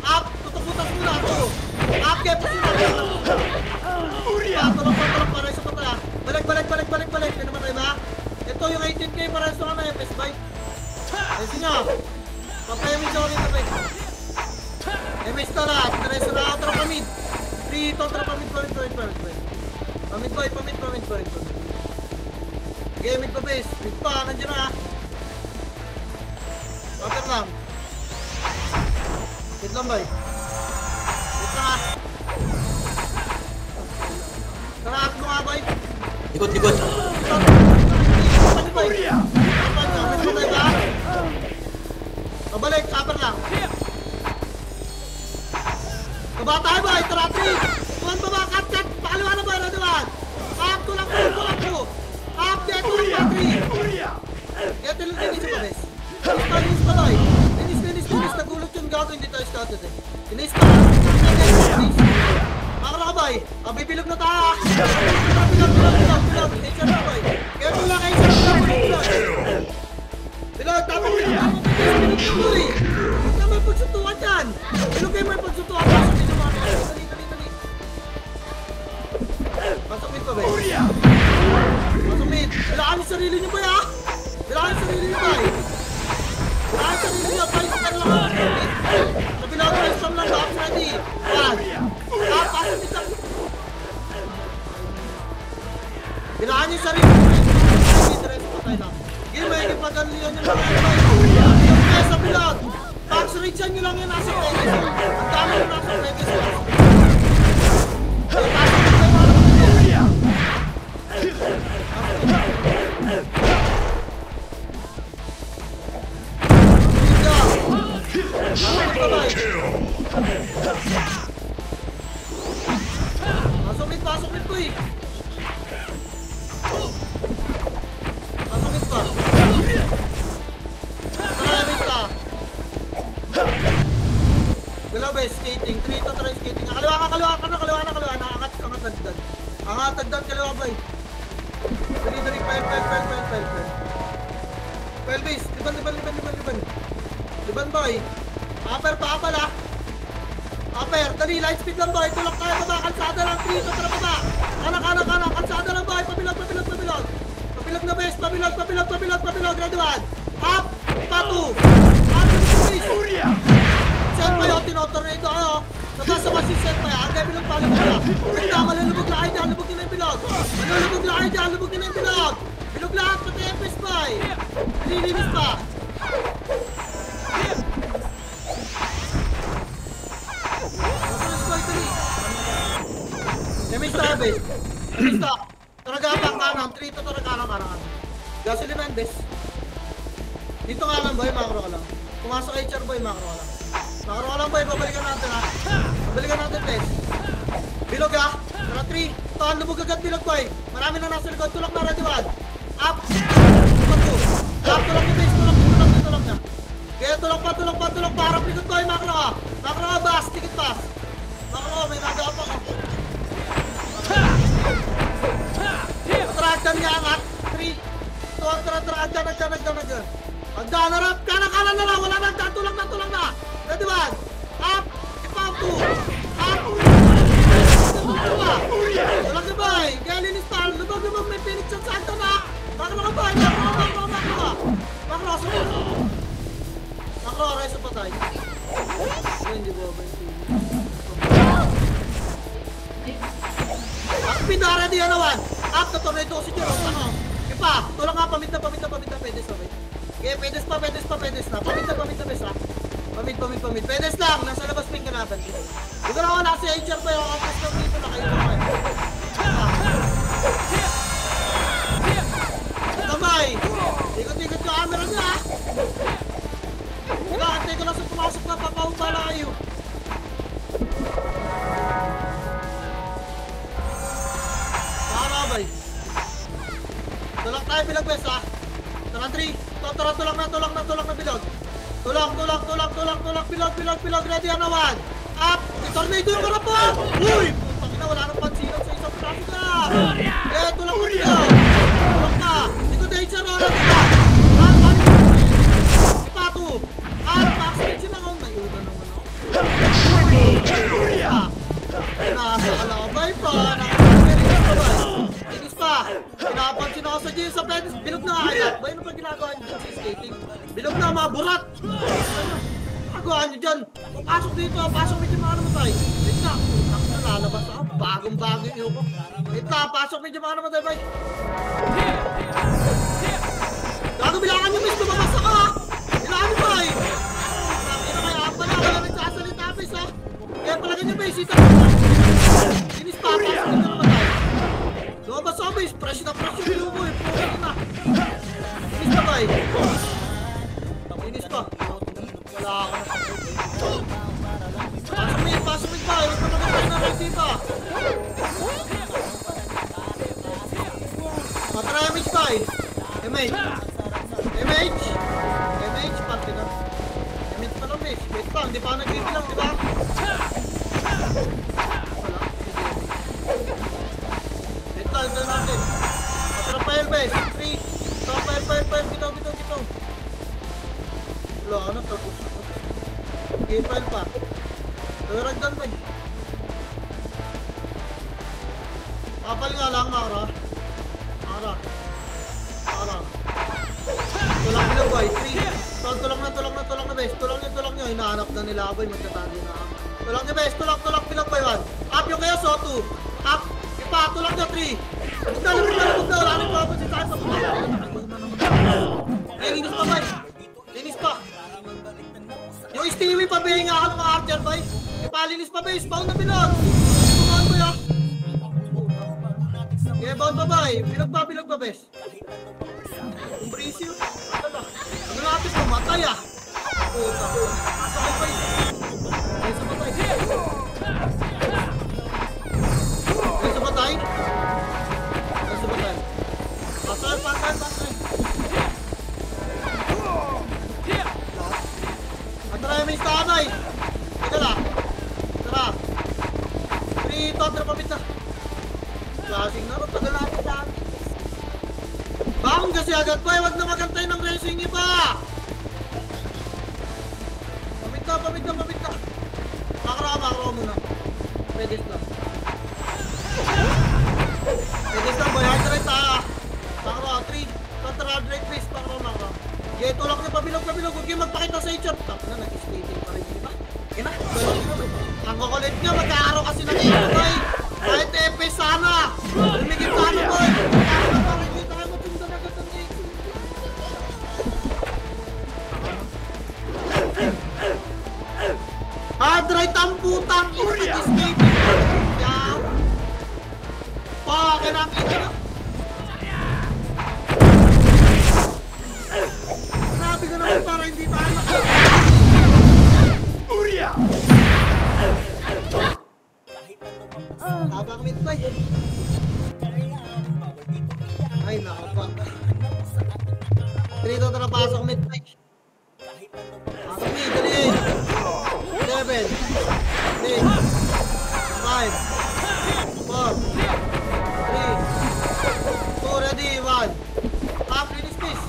Up, tutuputas mo na ito. Up, get pa sinabahan. Tulak pa rin sa pata. Balik. Pinamatay ba? Ito yung 18k para sa mga FS bike. Ayusin nyo. Papayamin siya ulit na bike. MS na lahat. Tereso na atra pamid. Dito, atra pamid. Pamid. Gaming pa base. Big pa, nandiyan na. Kapit lang. Wait lang boy. Wait lang. Tarahat mo nga boy. Likod. Pabalik, kapit lang. Baba tayo boy, taratri. Tuwan baba, cut. Pakaliwa na boy, Radiwan. Tulak ko. Update to the battery! Kaya linis pa bes. Linis pa tayo. Linis. Nagulot yung gato, hindi tayo started eh. Linis pa. Makara ka bay. Bibilog na tayo. Bilog. Nature na bay. Kaya kung lang kayo sa bilog. Bilog, tapos bilog. Huwag na may pagsutuan yan. Bilog kayo may pagsutuan. Dali. Pasok pa bes. Bilaan yung sarili niyo ba ya? Bilaan yung sarili niyo ba? Nabilang ko yung storm lang box ready. Pasok dito. Bilaan yung sarili niyo. Diretso patay lang. Game may ipagalian yung mga yung sa bilang. Box rate yan nyo lang yung nasa Vegas. Ang dami yung nasa Vegas. Masukit pa boy. Masukit boy. Masukit pa. Maraming ka. Galaw ba, skating. 3 to try skating. Kaliwa na. Angat dagdag. Angat dagdag, kaliwa ba. Dali, pile. Pile base, liban boy. Upper pa, ah. Upper, dali, light speed lang boy. Tulak tayo baba, kalsada lang. 3 to try baba. Anak, kalsada lang boy. Pabilog. Pabilog na base, pabilog. Ready 1. Up, patu. Set pa yun, tinotornado kayo. Nabasa si set pa yan. Ang bilog pa. Tignan, malulubog lahat dyan. Lubog nila yung bilog. Bilog lahat, pati FS pa eh. Nililinis pa. Napulis ko ito rin. Damage na base. Damage na. Taragapang kanan. 3 to taragapang kanan. Gasoline Mendes. Dito nga lang boy, makro ka lang. Pumasok HR boy, makro ka lang. Makro ka lang boy, babalikan natin ha. Babalikan natin guys. Bilog ha. Tara 3. Tahan, lubog agad bilog boy. Marami na nasa likod. Tulak na ready 1. Up. Up, tulak na base. Tulak na. Kaya tulak pa. Harap likod boy, makro ka. Makro ka, bas. Tikit bas. Makro ka, may nagapa ka. Matragdan niya angat. 3. Tragdan. Agdan, harap. Kanan na lang. Wala na. Tulak na. Ready 1. Up. Ipam 2. Up. Tulak na boy. Kaya linis pa. Lubog. May Phoenix sa Santa na. Makro ka boy. Makro. Makro, rise sa patay. Hindi ba ba? Pindara di ano 1. Up na tornado si Jerome. Ano? Ipa. Tulak nga. Pamit na. Pedes okay. Okay, pedes na. Pamit na bes ha. Pamit. Pedes lang. Nasa labas ping kanaban. Huwag na ako nasa HR pa yung office na dito na kayo naman. Tamay. Ikot-ikot yung camera niya ha. Antay ko lang sa pumasok na. Papahubala kayo. Parabay. Tulak tayo bilang bes ha. Tara 3. Tulak na bilog. Tulak. Bilog. Ready na 1. Up. Tornado yung harap po. Uy. Putang ina, wala nang pansinan sa isang piraso ka. Tulak mo bilog. Tulak na. Ikot na HR na. Ipatu. Backstage yun ako. May ulan naman ako. Nasa alabay pa. Inis pa. Pinapansin ako sa gym sa penis. Bilog na ayat. Ba yun ang ginagawa nyo dyan sa skating? Bilog na mga burat. Ginagawa nyo dyan. Pasok dito. Pasok medyo mga namatay. Wait na. Lalabas ako. Bagong-bago yung ko. Wait na. Pasok medyo mga namatay. Bye. Gago, bilangan nyo miss. Lumabas ako ha. Bilangan nyo ba eh. Kaya pala. Wala nagsasalita miss ha. Kaya pala ganyan ba eh. Sita ko na. Inis pa. Pasok medyo namatay. Lumabas ako miss. Fresh na yung ko eh. Puro na. Inis pa ba eh. Inis pa. Wala ako na. Pasok ba? Huwag na magandang na resipa. Matara MH ba eh? MH, parte na. MH pa lang eh. Wait pa, hindi pa ako nag-reveal lang, di ba? Wala, wait lang, ito natin. Matara file ba eh? 3. Ito, file. Bitaw. Wala, ano, tapos. Okay, file pa. Ragdan ba eh? Kapal nga lang, Mara. Tulak nila boy, 3. Tulak na bes. Tulak nyo. Hinahanap na nila boy, magkatagi na. Tulak nyo bes, tulak bilang boy 1. Up yung kayo, so 2. Up, ipa, tulak nyo 3. Lubog na. Wala nang papansin tayo sa mga. Ay, linis pa. Yung Stewie pa ba yung ako ng mga archer boy? Ipalinis pa base, bound na bilog. Bound ba ya? Yeah, bound pa ba eh? Bilog pa bes. Umbrisi yun. Ano natin pumatay ah? puta. Pasok kayo, boy. Ay, sa batay. Ay, sa batay. Ay, sa batay. Pasay. Antara yung minista anay. Ika na. Tara. Prito, tara pamit na. Klaseng na, tagal natin daan. Bangon kasi agad pa, wag na magantay ng racing iba. Pamit na. Makarawa muna. Pedis lang. Boy, hard right tayo. Makarawa, 3. Counter hard right face, makarawa. Yeah, tulak niya, pabilog. Huwag kayo magpakita sa HR. Taka na, nag-skating pa rin diba? Ina, ang kukulit niya, mag-aaraw kasi ng ito, boy. Kahit EP sana. Lumigit sana, boy. Hindi tayo matunda na agad ng ito. Hard right ang putang ina, nag-skating. Yaw. Pakin ang ito na. Grabe ka naman para hindi tayo habang midbay. Ay, nakapag. Trito tara pasok midbay. Pasok mid, dali. 7 6 5 4 3 2, ready, 1. Up, finish this.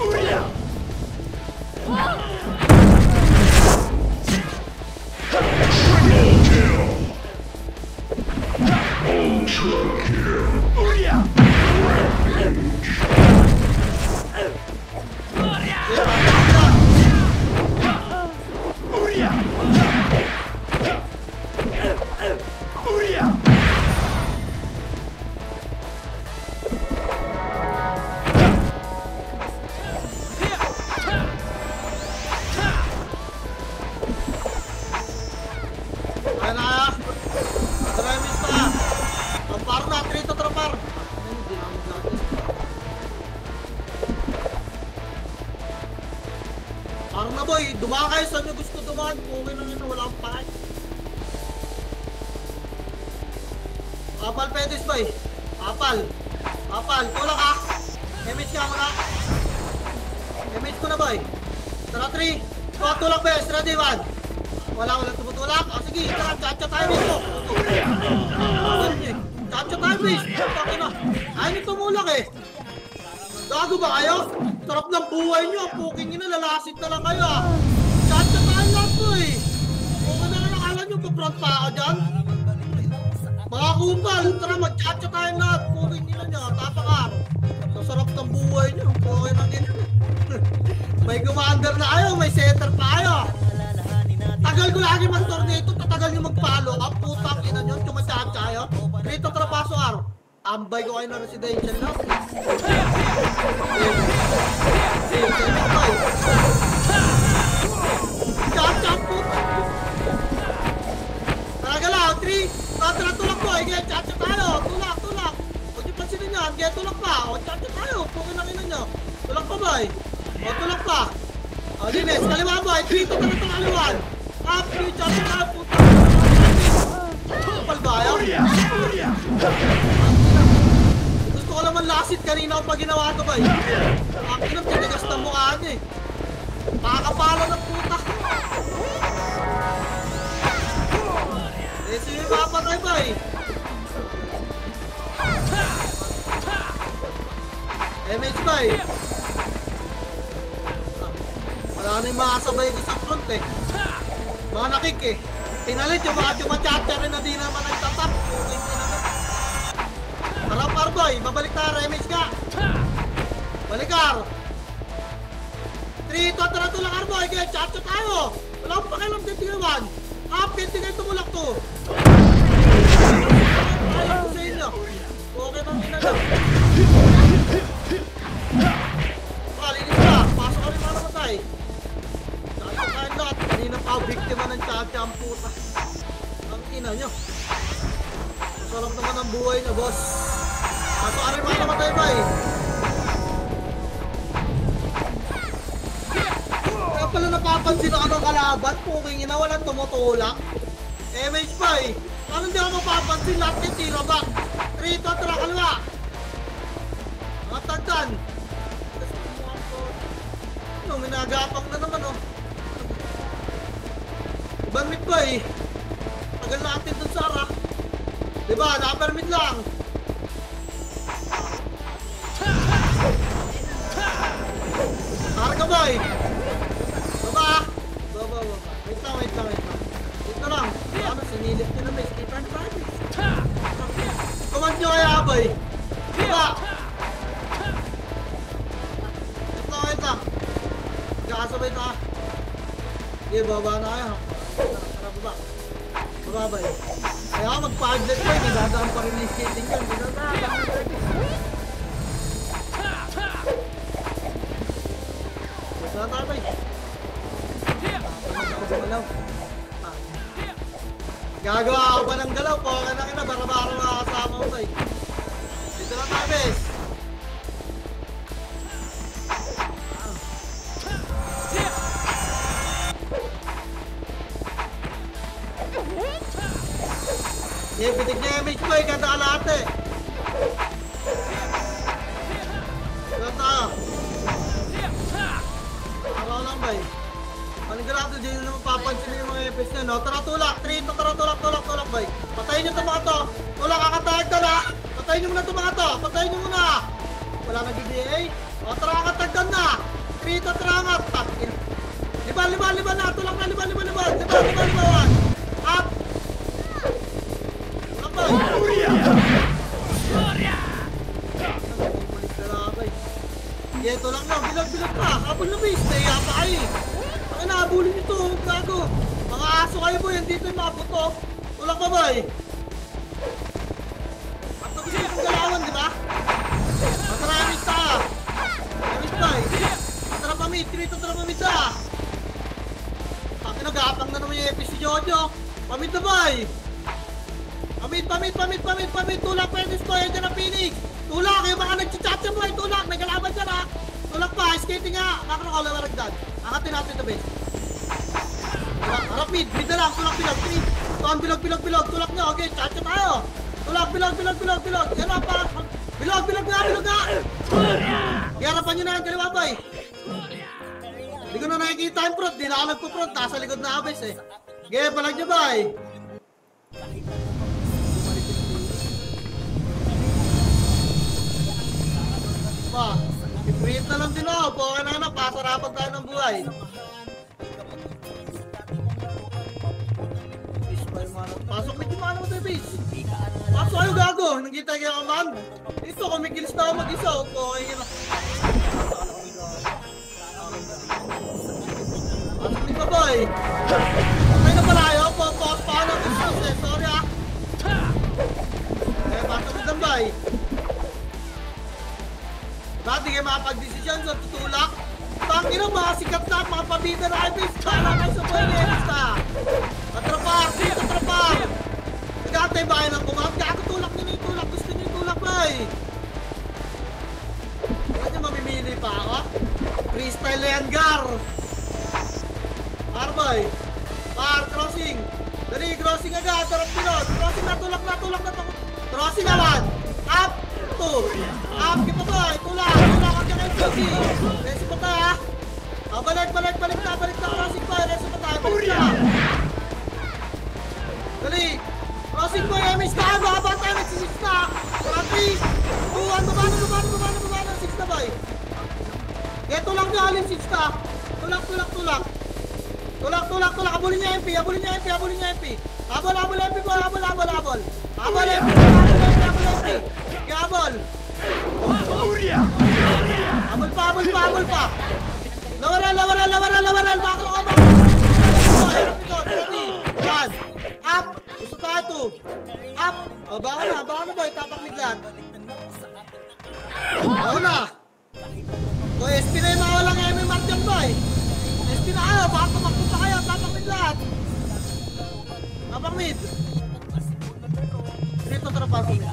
Ayan na. Tara, mista. Trampar na, trito trampar. Hindi na ako natin. Parang na, boy. Dumaan kayo saan nyo gusto dumaan. Okay na yun, wala akong pahay. Apal pedis, boy. Apal. Tulak ha. Image ka muna. Image ko na, boy. Tara, 3. Tulak, boys. Ready, 1. Wala tumutulak. Sige, tara, chacha tayo dito. Chacha tayo, please. Ayaw nyo tumulak eh. Gago ba kayo? Sarap ng buhay nyo. Ang puking nyo na, lalasit na lang kayo ah. Chacha tayo lang po eh. Okay na lang, akala nyo, papront pa ako dyan. Mga kumpal, tara, mag-chacha tayo lahat. Puking nyo na, tapakar. Sarap ng buhay nyo. Okay na nyo. May commander na kayo, may setter pa kayo. Tagal ko lagi mag-tornado, tatagal nyo mag-follow up, putang ina nyo, tumatsacha kayo. Rito trapaso araw. Ambay ko kayo na residential na. Chacha, putang. Talaga lang, 3. Tara, tulak ko, hige, chacha tayo. Tulak. Huwag nyo pansinin nyo, hige, tulak pa. O, chacha tayo, pukin ang ina nyo. Tulak pa, boy. O, tulak pa. O, linis, kaliwa, boy. Dito ka na itong kaliwan. Apri, chacha tayo, putang. Kapal ba ayaw? Gusto ko naman lasit kanina ako pa ginawa ito, boy. Akin ang tinagas ng mukha niya eh. Pakakapalo ng puta. Eh, sino yung mapatay, boy? MH, boy. Wala na yung makasabay ko sa front eh. Mga nakik eh. Pinalit yung mga chumachacha rin na di naman nagtatap. Tara, parboy. Babalik tayo, MH ka. Balikar. 3, tara tulak, arboy. Kaya chacha tayo. Wala akong pakialam din tingawan. Kapit, tingay tumulak to. Ayaw ko sa inyo. Okay bang ginagawa? Linis ka. Pasok ka rin mga namatay. Chacha tayo lahat. Kanina pa biktima ng chacha ang puta. Ang ina nyo. Masarap naman ang buhay na, boss. Pasok ka rin mga namatay ba eh. Kaya pala napapansin ako ng kalaban? Puking ina, walang tumutulak. MH pa eh. Paano hindi ako mapapansin? Lahat yung tira back. Trito, tara, kalwa. Mga tagdan. Ano, minagapak na naman oh. Ibang mid pa eh. Tagal natin dun sa Arak. Diba, naka-permit lang. Karga boy. Baba. Baba. Wait lang. Wait na lang. Ano, sinilip nyo na may skipper na tayo. Command nyo kaya boy. Baba. Wait lang. Kakasabay na. Okay, baba na kayo. Tara, baba. Baba boy. Kaya mag-padlet boy. Nagdadaan pa rin yung skating yan. Tatay. Gagawa ako pa ng galaw po. Kaya na bara-bara mga kasama ko tayo. Dito na tayo, bes. Pitik niya yung mage boy. Ganda ka lahat eh. Dito tayo. Araw lang ba eh. Panigurado dyan na mapapansin yung mga EPS na no. Tara tulak, Trito, tara tulak ba eh. Patayin nyo ito mga to. Tulak, kakatayag ka na. Patayin nyo muna ito mga to. Patayin nyo muna. Wala na GDA. O tara kakatagdan na. Trito, tara nga. Takin. Liban na. Tulak na, liban. Liban. Up. Tulak ba eh. Yeah, tulak lang. Bilag pa. Kapag na base, nahiya pa kayo. Ang inaabulin nito, gago. Mga aso kayo boy, dito yung mga puto. Tulak pa boy. At gusto yung galawan, di ba? Matara yung mista. Damit boy. Matara pamit, Trito tara pamit na. Taki nag-aapang na naman yung epic si Jojo. Pamit na boy. Pamit. Tulak pa yung boy, yan ang Phoenix. Tulak, yung mga nag-chat-chat boy, tulak, may kalaban dyan ha. Tulak pa, skating nga, makakala waragdan. Angatin natin ito base. Tulak, harap mid na lang, tulak bilog, tuan bilog, tulak nyo, okay, chat-chat tayo. Tulak, bilog. Yan lang pa, bilog nga. Iharapan nyo na yung kaliwa boy. Hindi ko na nakikita yung prod, di na ako nagpo-prod, nasa likod na abes eh. Okay, palag nyo boy. Pa, i-breathe na lang din ako. Okay na, pasarapan tayo ng buhay. Pasok na yung mana mo tayo, base. Pasok kayo, gago. Nangkita kayo kaman. Ito, kumikilis na ako mag-isa. Okay na. Pasok ni baboy. Okay na pala kayo. Pause pa ako ng sorry ah. Eh, pasok ni Dambay. Dati kayo makapag-desisyon sa tutulak. Tangin ang mga sikat na, mga pabida na kayo, base. Kala kayo sa buhay na ka. Atrapar. Nagkatay ba kayo ng kumap? Kakatulak nyo na yung tulak. Gusto nyo yung tulak ba eh. Bakit nyo mamimili pa ako? Freestyle na yan, Gar. Parboy. Crossing. Dali, crossing agad. Tarap pinod. Crossing na, tulak na. Crossing naman. Up. Up, kita boy, tulak ka kay Jogi. Reso pa tayo ha. Balik na, crossing boy, reso pa tayo, balik na. Dali, crossing boy, MS na, baba tayo, nagsisix na. 3, 2, 1, baba na, 6 na boy. Kaya tulak nyo, alin 6 na. Tulak, abulin niya MP. Abol MP boy, abol. Abol. Abol pa. Lawaran. Bakro ka ba? Yan. Up. Gusto tayo to. Up. O, baka na boy. Tapak miglan. Ako na. O, SP na yung mawalang MM Mark dyan boy. SP na kayo. Baka tumakbo pa kayo. Tapak miglan. Tapak mid. Dito tara pasok mid.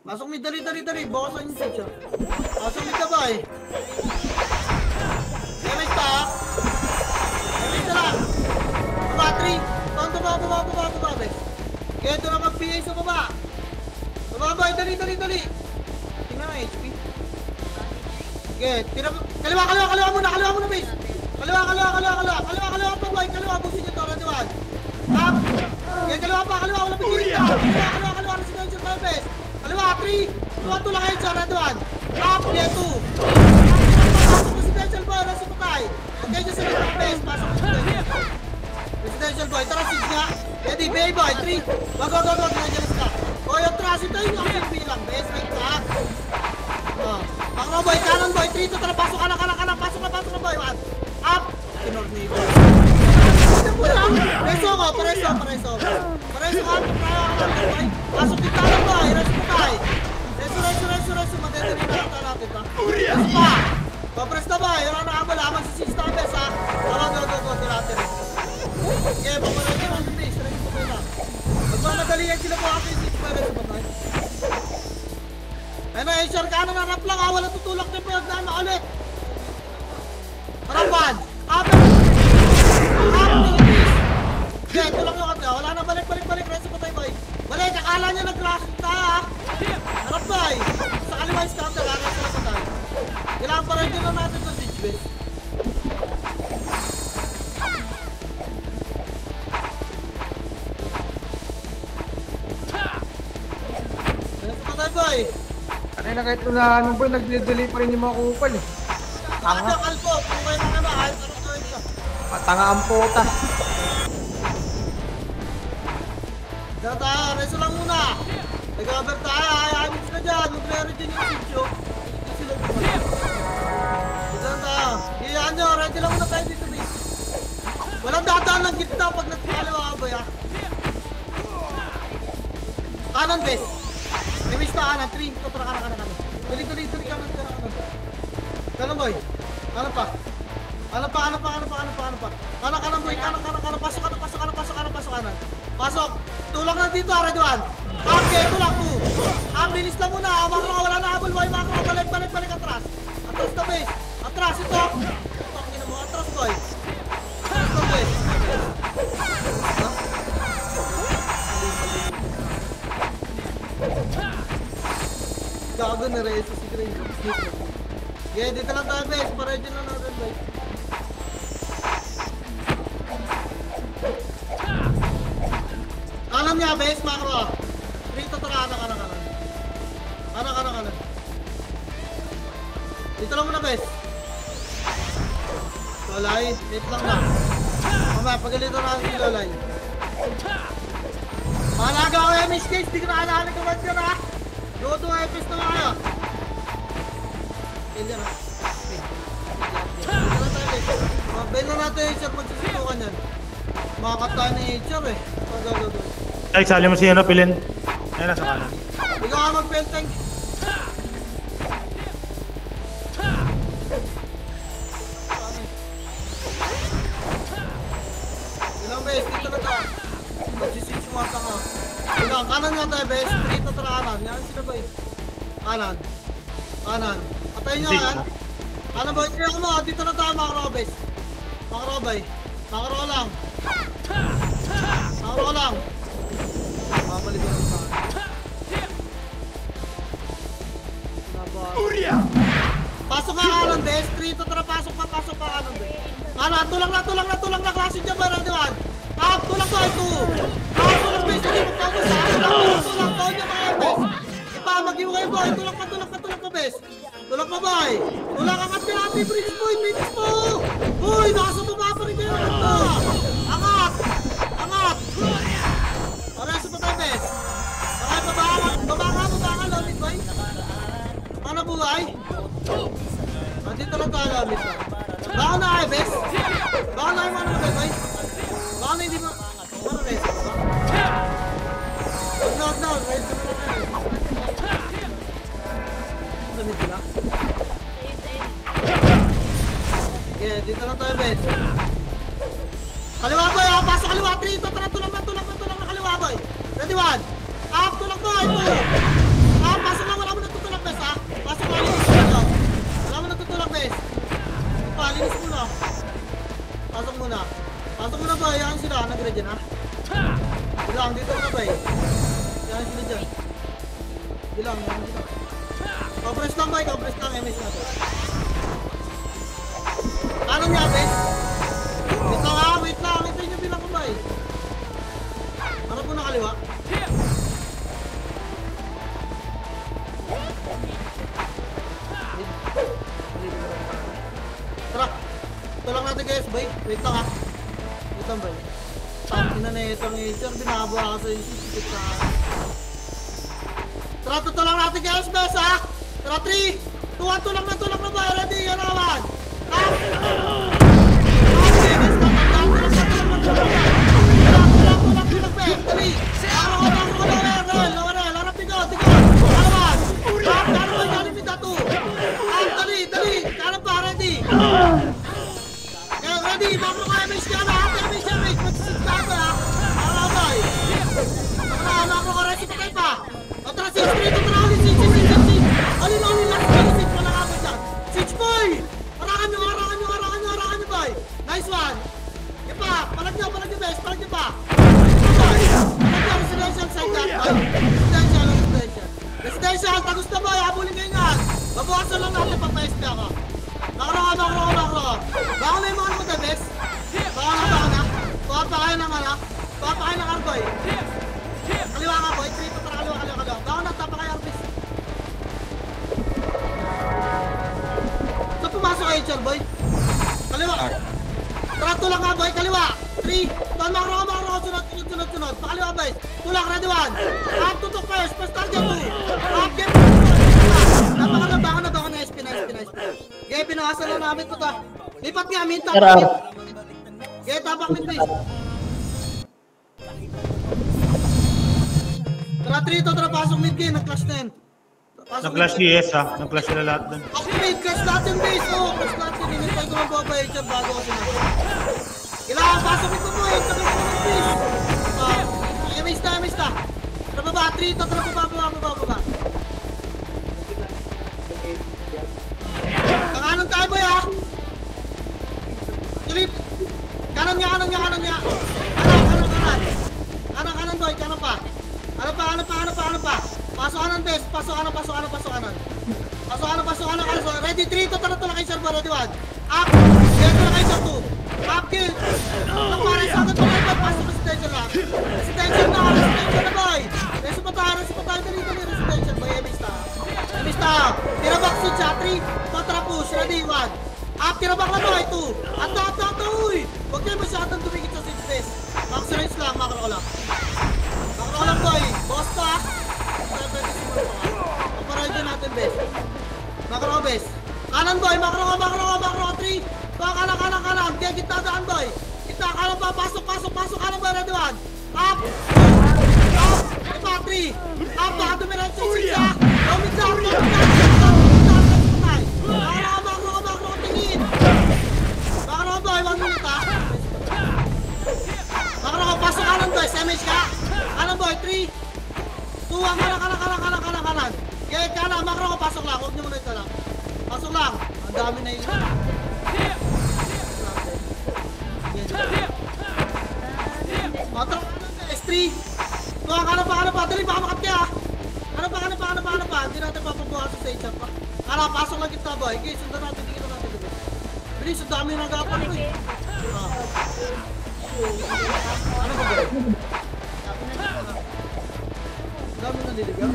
Pasok mid, dali. Bawasan yung search. Pasok mid ka boy. Damage pa. 3. Baba, bes. Kaya ito na mag-PA sa baba. Baba, boy. Dali. Tingnan na HP. Okay, kaliwa muna, bes. Kaliwa pa, boy. Kaliwa, busin nyo to, radiwan. Up. Okay, kaliwa pa, wala pigilin ka. Kaliwa, residential pa, bes. Kaliwa, 3. Tuwa lang kayo dyan, radiwan. Up, okay, 2. Pasok residential boy, nasa patay. Okay, dyan sa mga bes, pasok residential boy. Tara, sig nga. Ready, bay boy, 3. Go. Nandiyan ka. O, yung trash, ito yung aking bilang, bes. Right ka. Pakro boy, kanan boy, 3. Tara, pasok ka na. Pasok na boy, 1. Up. Tinornito. Preso ko, pareso ka, boy. Pasok din tayo boy, reso patay. Reso, madedali na lang natin pa. Reso pa. Papres na boy, yung nakabalaman si 6 tabes ha. Go, natin. Okay, paparazin mo sa base, reso pa na. Magmamadali yan sila po ako yung 6 pa, reso patay. Ayun na, HR ka na narap lang ha, wala tutulak na po, nagdaan na ulit. Harapan! Up! Okay, tulak yung kanya. Wala na, balik. Reso pa tayo, boy. Balik, akala niya nag-crash tayo, ha? Harap, boy. Sa kaliwa yung scouter, ha? Reso pa tayo. Kailangan pa rin din na natin sa siege base. Reso pa tayo, boy. Kanina kahit na anong boy, nag-delay pa rin yung mga kupal eh. Tanga kalpo, kung kayo mga kahit anong gawin ka. Patanga ang puta. Diyan tayo, reso lang muna. Nag-cover tayo, ayamin sila dyan. Mag-ready din yung sityo. Hindi sila bumalik. Diyan tayo. Iyaan nyo, ready lang muna tayo dito, base. Walang dadaan ng gitna pag nagpakalawa ka, boy, ha? Kanan, base. May miss na kanan, 3. Ito, tara kanan. Tuloy, kanan. Kanan, boy. Kanan pa. Kanan, boy. Kanan. Pasok kanan. Pasok. Tulak na dito, Radwan. Okay, tulak mo. Bilis lang muna. Makro ka, wala na habol, boy. Makro ka, balik atras. Atras na, base. Atras, ito. Tangina mo, atras, boy. Atras na, base. Gago na rin sa secret. Yeah, dito lang tayo, base. Parejo na natin, boy. Kanan niya, base, makro. Dito, tara, kanan. Dito lang muna, base. Lolay, dito lang na. Mamaya, pagalito natin si Lolay. Mahalaga ako yung miss case, di ko nakalahalag naman dyan, ha? Go to FS na kayo. Kaya na. Bail na natin yung HR magsasutukan yan. Makakatawa na yung HR eh. Go. Ay, sali mo si ano, Pilin. Ayun, nasa kanan. Ikaw ka mag-pelteng. Ilang bes, dito na ta. Magsisitch mo ata ka. Ikaw, kanan nga tayo bes. Dito tara kanan. Yan sila ba eh. Kanan. Patayin nyo kanan. Kanan ba? Kaya mo, dito na tayo makro bes. Makro ba eh. Makro lang. Babalik ko lang sa akin. Pasok ka kanan, bes. Trito, tara, pasok ka kanan, bes. Kanan, tulang na, klase dyan ba, Radwan? Tulak ko, ito. Tulak, bes. Hindi mo focus, ha? Tulak, tawag niya mga, bes. Ipa, mag-iwa kayo, boy. Tulak pa, bes. Tulak pa, boy. Tulak, angat ka natin, bridge, boy. Bilis mo. Boy, nakasa baba pa rin kayo. Angat. Pareso pa tayo, bes. Baba ka, lomit, boy. Ano buhay? Dito lang tayo lomit, boy. Baka na kayo, bes. Baka na kayo mga naman, boy. Baka na hindi mo. Ano, bes? Huwag na. Reso na lang, lomit ko lang. Okay, dito lang tayo, bes. Kaliwa, boy. Pasok kaliwa. 3. Ito, tara, tulak na kaliwa, boy. Ready, 1. Tulak, boy. 2. Pasok lang. Wala mo natutulak, bes, ha? Pasok lang. Wala mo natutulak, bes. Linis muna. Pasok muna. Pasok mo na ba? Yan sila. Nag-ready na. Bilang, dito na ba eh. Yan sila dyan. Bilang, yan sila. Compress lang ba? Compress lang. MS na to. Ano niya, bes? Wait lang ha, wait lang. Hintayin nyo bilang ko ba eh. Harap mo na kaliwa. Tara. Ito lang natin guys, boy. Wait lang ha. Wait lang, boy. Ina na itong nature, binabawa ka sa isip ka. Tara, ito lang natin guys, bes ha. Tara, 3, 2, 1, tulang na ba? Ready, yan naman. Ha? Okay, guys, tulang, bes. Dali. Lawarel, harap tigo. Alaman. Kanan ba, galing mi datu. Dali. Kanan pa, ready. Ready, makro ka, MS ka na. MS. Magsisita ka ha. Alabay. Makro ka, resi patay pa. Tara, 6, 3, tara, 6. Alin, last 6, wala ka ba dyan. 6, boy. Harangan nyo, boy. Nice one. Ipa, palag nyo, bes. Palag nyo pa. Residential side yan, boy. Residential, tagus na boy. Habulin kayo nga. Babawasan lang natin pag ma-SP ako. Makro. Baka na yung mga mo, bes. Baka na. Tuwa pa kayo ng arboy. Kaliwa nga, boy. 3 pa para kaliwa. Baka na, tapa kayo arbis. Saan pumasok kayo, Char, boy? Kaliwa. Trato lang nga, boy. Kaliwa. 3. Tuwan, makro. Sunod. Pakaliwa, boy. Tulak, ready 1. Up, tutok first. First target 2. Up, game. Baka na SP. Okay, pinawasan lang namin ito ta. Lipat nga, min. Tapak min. Okay, tapak min, please. Tara, 3 to. Tara, pasok mid game. Nag-clash na yun. Nag-clash DS ha. Nag-clash sila lahat dun. Okay, mid. Clash natin, base. Clash natin. Inintay ko lang po ba yung bago kasi na. Kailangan pasok ito mo eh. Tabi ko naman, please. MS na. Tara baba, 3 to. Tara baba. Kakanan tayo, boy ha. Tulip. Kanan niya. Kanan, boy. Kanan pa. Ano pa? Pasok kanan, bes. Pasok kanan. Ready, 3 to. Tara kayo, sir. Ready, 1. Up. Get to kayo, sir, 2. Up, kill. Pare sa akin, pasok residential na. Residential na, boy. Reso pa tayo. Dali, residential, boy. MS na. Tira back switch, 3. Tara push. Ready, 1. Up, tira back na, boy. 2. Ato, uy. Huwag kayo masyadong tumigit sa switch, bes. Max range lang, makro ko lang, boy. Boss to, ha. Paparoid din natin, bes. Makro, bes. Kanan, boy. Makro. 3. Kanan. Kaya kita daan, boy. Kita, kanan pa. Pasok. Kanan, boy. Ready, 1. Up. Ipa, 3. Up, baka dumiretso yung 6, ha. Lumit lang. Makro. Tingin. Makro, boy. 1 minute, ha. Makro, pasok kanan, boy. MH ka. Kanan, boy. 3. 2. Kanan. Kaya kanan, makro. Pasok lang. Huwag nyo muna ito lang. Pasok lang. Ang dami na yun. Matro S3. Tuwa ka na pa. Dali, baka makat ka. Ano pa. Hindi natin papabuha sa stage pa. Pasok lang kita, boy. Okay, sundan natin. Bilis, ang dami na nagapan ko eh. Ano ba? Dami na niligaw.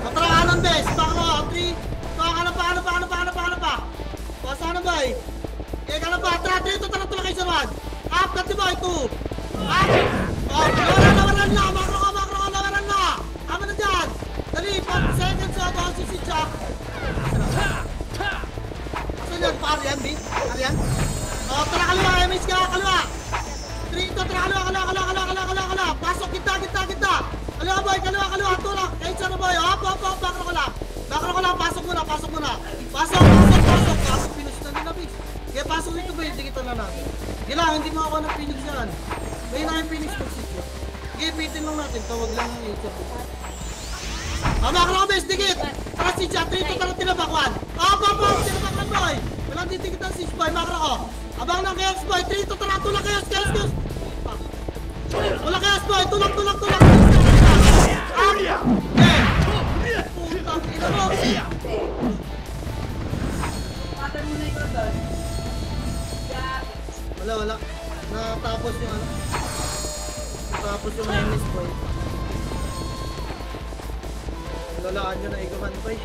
Matro kanan, bes. Baklo, 3. Tuwa ka na pa. Pasa na, boy. Kaya ka na pa, tara dito, tara kayo sa 1. Up, dati boy, 2. Up. Lawaran na. Makro ka. Tama na dyan. Dali, 5 seconds sa ito, si Jack. Saan yan? Pa-Arian, B? Arian? Tara kaliwa, MS ka, kaliwa. 3 to, tara kaliwa. Pasok, kita. Kaliwa, boy, kaliwa. Tulak, kayo sa na, boy. Up, makro ko lang. Pasok muna. Pasok, pinush na nila, B. Kaya pasok dito, boy, dikita na natin. Kailangan, hindi makakuha ng Phoenix yan. May na yung Phoenix mag-sit. Okay, pitin lang natin. Tawag lang yung nature. Makro, bes, dikit. Tara si Chat, 3 to, tara tinabakwan. Tinabak na, boy. Walang titikit ang 6, boy. Makro ko. Abang ng chaos boy. Trito, tara, tulak chaos. Ah. Tulak chaos boy. Tulak. Putang ina mo. Wala. Natapos yung ano. Natapos yung MS boy. Lalaan nyo na iguman boy.